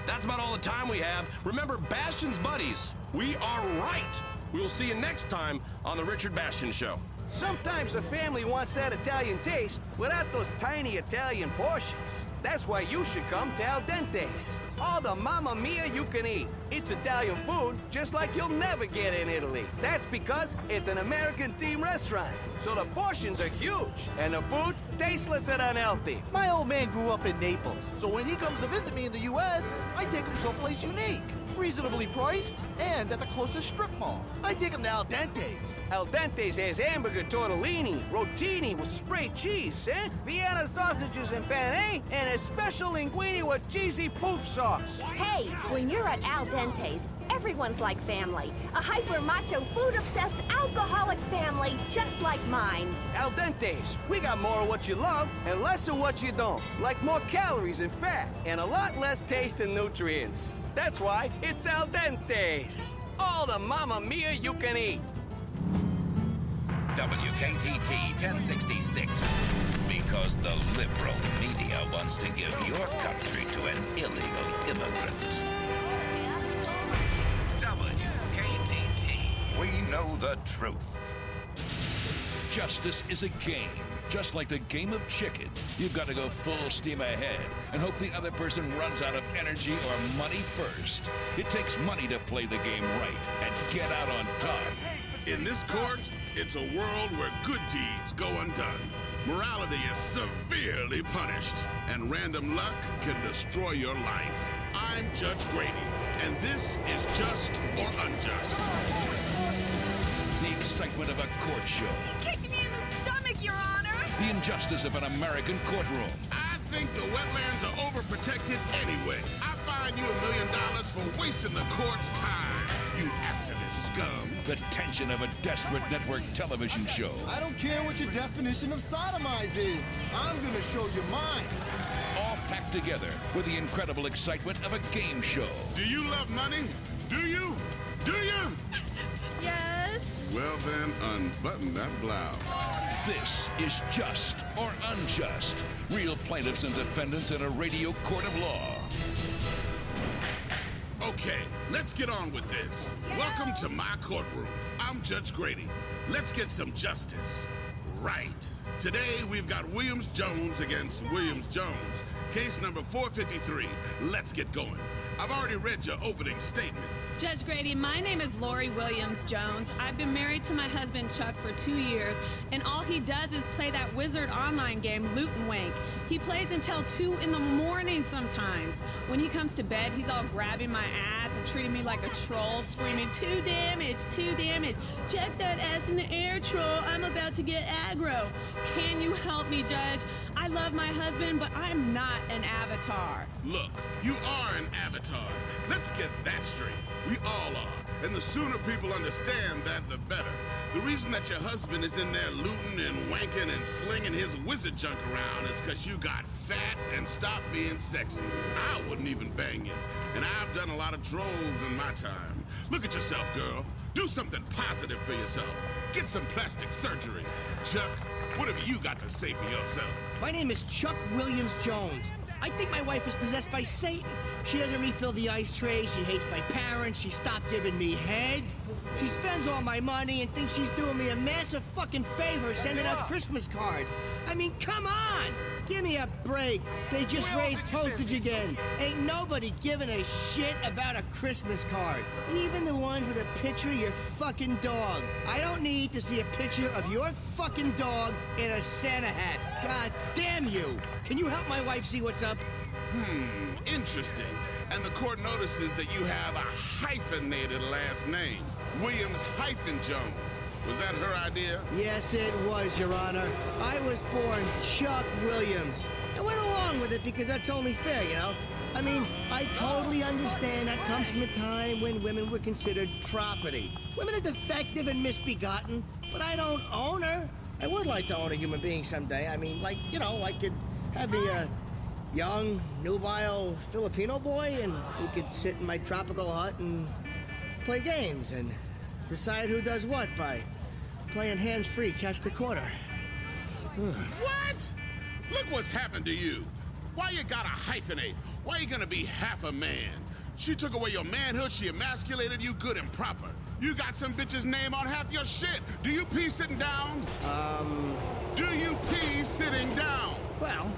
That's about all the time we have. Remember, Bastian's buddies, we are right. We will see you next time on The Richard Bastian Show. Sometimes a family wants that Italian taste without those tiny Italian portions. That's why you should come to Al Dente's. All the Mamma Mia you can eat. It's Italian food just like you'll never get in Italy. That's because it's an American themed restaurant. So the portions are huge and the food tasteless and unhealthy. My old man grew up in Naples, so when he comes to visit me in the U.S., I take him someplace unique. Reasonably priced, and at the closest strip mall. I take him to Al Dente's. Al Dente's has hamburger tortellini, rotini with spray cheese, Vienna sausages and penne, and a special linguine with cheesy poof sauce. Hey, when you're at Al Dente's, everyone's like family. A hyper-macho, food-obsessed, alcoholic family just like mine. Al Dente's, we got more of what you love and less of what you don't. Like more calories and fat, and a lot less taste and nutrients. That's why it's Al Dente's. All the Mamma Mia you can eat. WKTT 1066. Because the liberal media wants to give your country to an illegal immigrant. WKTT. We know the truth. Justice is a game. Just like the game of chicken, you've got to go full steam ahead and hope the other person runs out of energy or money first. It takes money to play the game right and get out on top. In this court, it's a world where good deeds go undone. Morality is severely punished, and random luck can destroy your life. I'm Judge Grady, and this is Just or Unjust. The excitement of a court show. You kicked me in the stomach, Your Honor! The injustice of an American courtroom. I think the wetlands are overprotected anyway. I fine you $1 million for wasting the court's time, you activist scum. The tension of a desperate network television show. I don't care what your definition of sodomize is. I'm gonna show you mine. All packed together with the incredible excitement of a game show. Do you love money? Do you? Do you? Yes. Well then, unbutton that blouse. This is Just or Unjust. Real plaintiffs and defendants in a radio court of law. Okay, let's get on with this. Welcome to my courtroom. I'm Judge Grady. Let's get some justice. Right. Today, we've got Williams-Jones against Williams-Jones. Case number 453. Let's get going. I've already read your opening statements. Judge Grady, my name is Lori Williams-Jones. I've been married to my husband, Chuck, for 2 years, and all he does is play that Wizard online game, Loot and Wank. He plays until 2 in the morning sometimes. When he comes to bed, he's all grabbing my ass and treating me like a troll, screaming, 2 damage, 2 damage. Check that ass in the air, troll. I'm about to get aggro. Can you help me, Judge? I love my husband, but I'm not an avatar. Look, you are an avatar. Let's get that straight. We all are. And the sooner people understand that, the better. The reason that your husband is in there looting and wanking and slinging his wizard junk around is because you got fat and stopped being sexy. I wouldn't even bang you. And I've done a lot of trolls in my time. Look at yourself, girl. Do something positive for yourself. Get some plastic surgery. Chuck, what have you got to say for yourself? My name is Chuck Williams-Jones. I think my wife is possessed by Satan. She doesn't refill the ice tray, she hates my parents, she stopped giving me head. She spends all my money and thinks she's doing me a massive fucking favor sending out Christmas cards. I mean, come on! Give me a break. They just raised postage again. Ain't nobody giving a shit about a Christmas card. Even the ones with a picture of your fucking dog. I don't need to see a picture of your fucking dog in a Santa hat. God damn you! Can you help my wife see what's up? Interesting. And the court notices that you have a hyphenated last name. Williams-Jones. Was that her idea? Yes, it was, Your Honor. I was born Chuck Williams. I went along with it because that's only fair, you know? I mean, I totally understand that comes from a time when women were considered property. Women are defective and misbegotten, but I don't own her. I would like to own a human being someday. I mean, like, you know, I could have me a young, nubile Filipino boy and who could sit in my tropical hut and play games and decide who does what by playing hands-free catch the corner. What? Look what's happened to you. Why you gotta hyphenate? Why you gonna be half a man? She took away your manhood, she emasculated you good and proper. You got some bitch's name on half your shit. Do you pee sitting down? Do you pee sitting down? Well,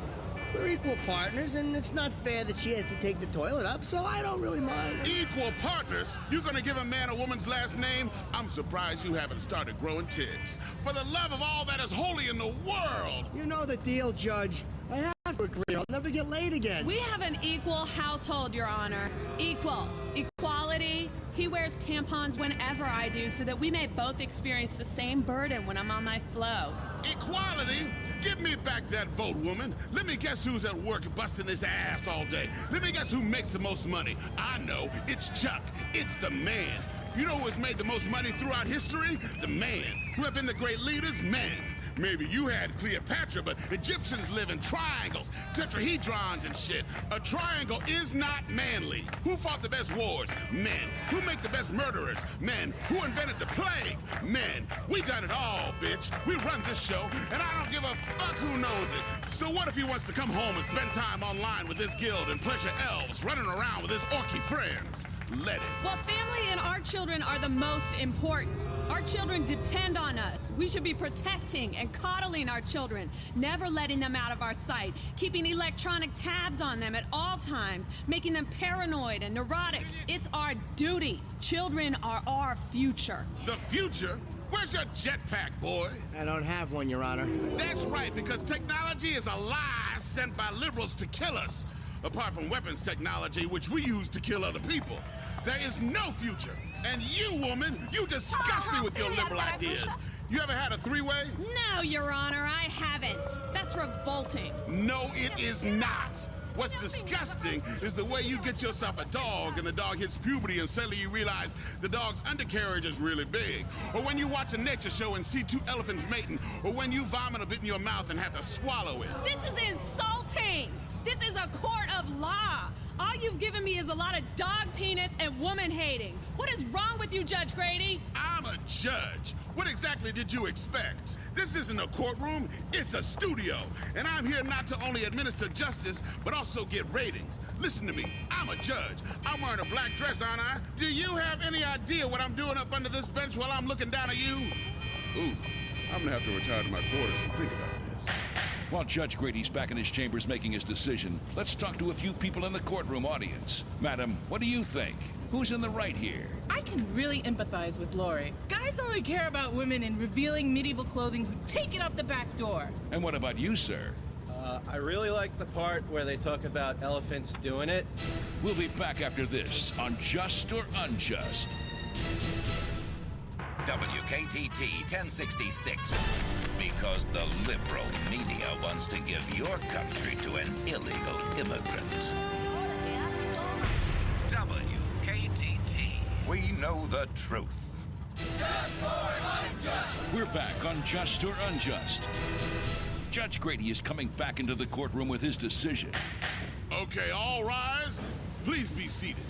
we're equal partners, and it's not fair that she has to take the toilet up, so I don't really mind. Equal partners? You gonna give a man a woman's last name? I'm surprised you haven't started growing ticks. For the love of all that is holy in the world! You know the deal, Judge. I have to agree. I'll never get laid again. We have an equal household, Your Honor. Equal. Equality. He wears tampons whenever I do so that we may both experience the same burden when I'm on my flow. Equality? Give me back that vote, woman. Let me guess who's at work busting his ass all day. Let me guess who makes the most money. I know. It's Chuck. It's the man. You know who has made the most money throughout history? The man. Who have been the great leaders? Men. Maybe you had Cleopatra, but Egyptians live in triangles, tetrahedrons and shit. A triangle is not manly. Who fought the best wars? Men. Who make the best murderers? Men. Who invented the plague? Men. We done it all, bitch. We run this show, and I don't give a fuck who knows it. So what if he wants to come home and spend time online with his guild and pleasure elves, running around with his orky friends? Let it. Well, family and our children are the most important. Our children depend on us. We should be protecting and coddling our children, never letting them out of our sight, keeping electronic tabs on them at all times, making them paranoid and neurotic. It's our duty. Children are our future. The future? Where's your jetpack, boy? I don't have one, Your Honor. That's right, because technology is a lie sent by liberals to kill us. Apart from weapons technology, which we use to kill other people. There is no future. And you, woman, you disgust me with your liberal ideas. You ever had a three-way? No, Your Honor, I haven't. That's revolting. No, it is not. What's disgusting is the way you get yourself a dog and the dog hits puberty and suddenly you realize the dog's undercarriage is really big. Or when you watch a nature show and see two elephants mating. Or when you vomit a bit in your mouth and have to swallow it. This is insulting. This is a court of law. All you've given me is a lot of dog penis and woman hating. What is wrong with you, Judge Grady? I'm a judge. What exactly did you expect? This isn't a courtroom, it's a studio. And I'm here not to only administer justice, but also get ratings. Listen to me, I'm a judge. I'm wearing a black dress, aren't I? Do you have any idea what I'm doing up under this bench while I'm looking down at you? Ooh, I'm gonna have to retire to my quarters and think about this. While Judge Grady's back in his chambers making his decision, let's talk to a few people in the courtroom audience. Madam, what do you think? Who's in the right here? I can really empathize with Lori. Guys only care about women in revealing medieval clothing who take it up the back door. And what about you, sir? I really like the part where they talk about elephants doing it. We'll be back after this on Just or Unjust. WKTT 1066. Because the liberal media wants to give your country to an illegal immigrant. WKTT. We know the truth. Just or Unjust. We're back on Just or Unjust. Judge Grady is coming back into the courtroom with his decision. Okay, all rise. Please be seated.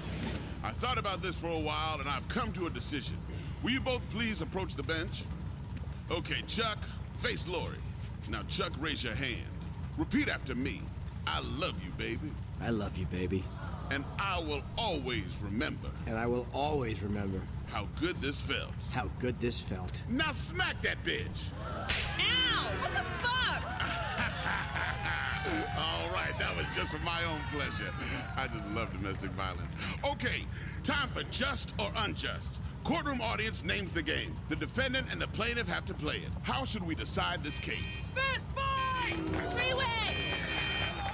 I thought about this for a while, and I've come to a decision. Will you both please approach the bench? Okay, Chuck, face Lori. Now, Chuck, raise your hand. Repeat after me. I love you, baby. I love you, baby. And I will always remember. And I will always remember. How good this felt. How good this felt. Now smack that bitch. Ow! What the fuck? All right, that was just for my own pleasure. I just love domestic violence. Okay, time for just or unjust. Courtroom audience names the game. The defendant and the plaintiff have to play it. How should we decide this case? Fist fight! Three-way!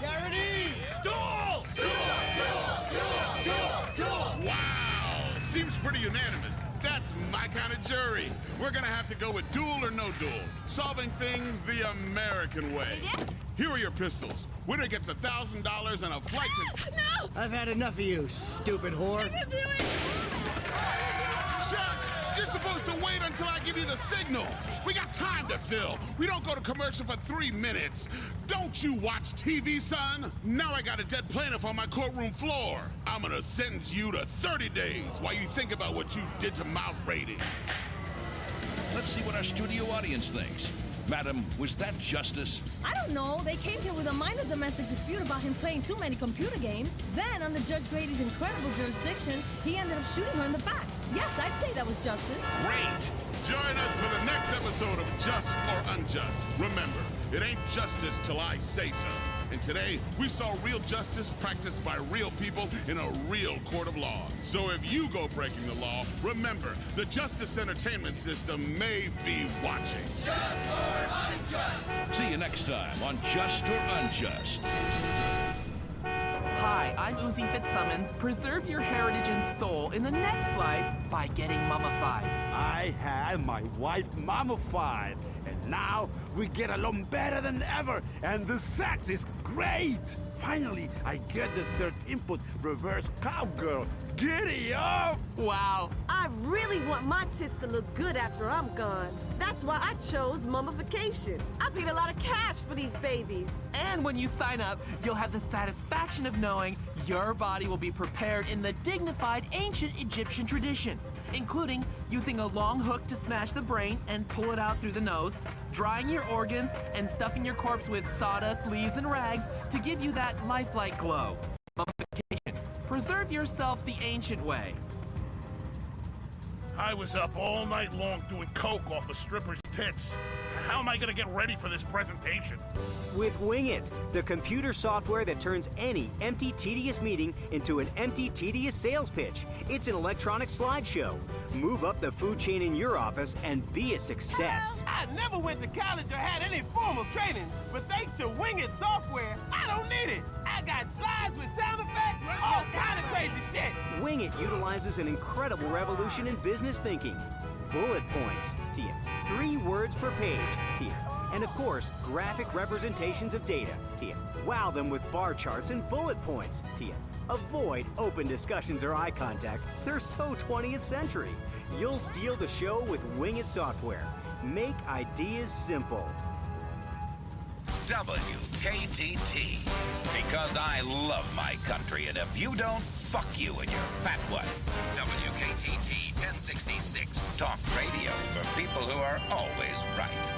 Garrity! Duel! Duel! Wow! Seems pretty unanimous. That's my kind of jury. We're gonna have to go with duel or no duel. Solving things the American way. Here are your pistols. Winner gets $1,000 and a flight to... No! I've had enough of you, stupid whore. I can do it! Chuck, you're supposed to wait until I give you the signal. We got time to fill. We don't go to commercial for 3 minutes. Don't you watch TV, son? Now I got a dead plaintiff on my courtroom floor. I'm gonna sentence you to 30 days while you think about what you did to my ratings. Let's see what our studio audience thinks. Madam, was that justice? I don't know. They came here with a minor domestic dispute about him playing too many computer games. Then, under Judge Grady's incredible jurisdiction, he ended up shooting her in the back. Yes, I'd say that was justice. Great! Join us for the next episode of Just or Unjust. Remember, it ain't justice till I say so. And today, we saw real justice practiced by real people in a real court of law. So if you go breaking the law, remember, the Justice Entertainment System may be watching. Just or unjust. See you next time on Just or Unjust. Hi, I'm Uzi Fitzsimmons. Preserve your heritage and soul in the next life by getting mummified. I had my wife mummified, and now we get along better than ever, and the sex is great! Finally, I get the third input, reverse cowgirl. Giddy up! Wow. I really want my tits to look good after I'm gone. That's why I chose mummification. I paid a lot of cash for these babies. And when you sign up, you'll have the satisfaction of knowing your body will be prepared in the dignified ancient Egyptian tradition, including using a long hook to smash the brain and pull it out through the nose, drying your organs, and stuffing your corpse with sawdust, leaves, and rags to give you that lifelike glow. Mummification. Preserve yourself the ancient way. I was up all night long doing coke off a stripper's tits. How am I gonna get ready for this presentation? With Wing It, the computer software that turns any empty, tedious meeting into an empty, tedious sales pitch. It's an electronic slideshow. Move up the food chain in your office and be a success. I never went to college or had any formal training, but thanks to Wing It software, I don't need it. I got slides with sound effects, all kind of crazy shit. Wing It utilizes an incredible revolution in business thinking. Bullet points to you. 3 words per page to you. And of course, graphic representations of data to you. Wow them with bar charts and bullet points to you. Avoid open discussions or eye contact. They're so 20th century. You'll steal the show with Wing It software. Make ideas simple. WKTT. Because I love my country, and if you don't, fuck you and your fat wife. WKTT 1066. Talk radio for people who are always right.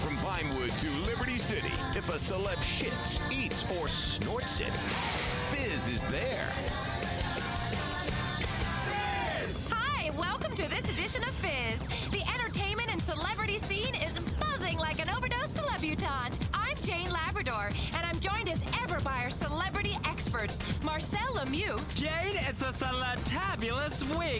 From Vinewood to Liberty City, if a celeb shits, eats, or snorts it, Fizz is there. Hi, welcome to this edition of Fizz. The entertainment and celebrity scene is buzzing like an overdose celebutante. I'm Jane Labrador, and I'm joined as ever by our celebrity experts, Marcel Lemieux. Jane, it's a tabulous week.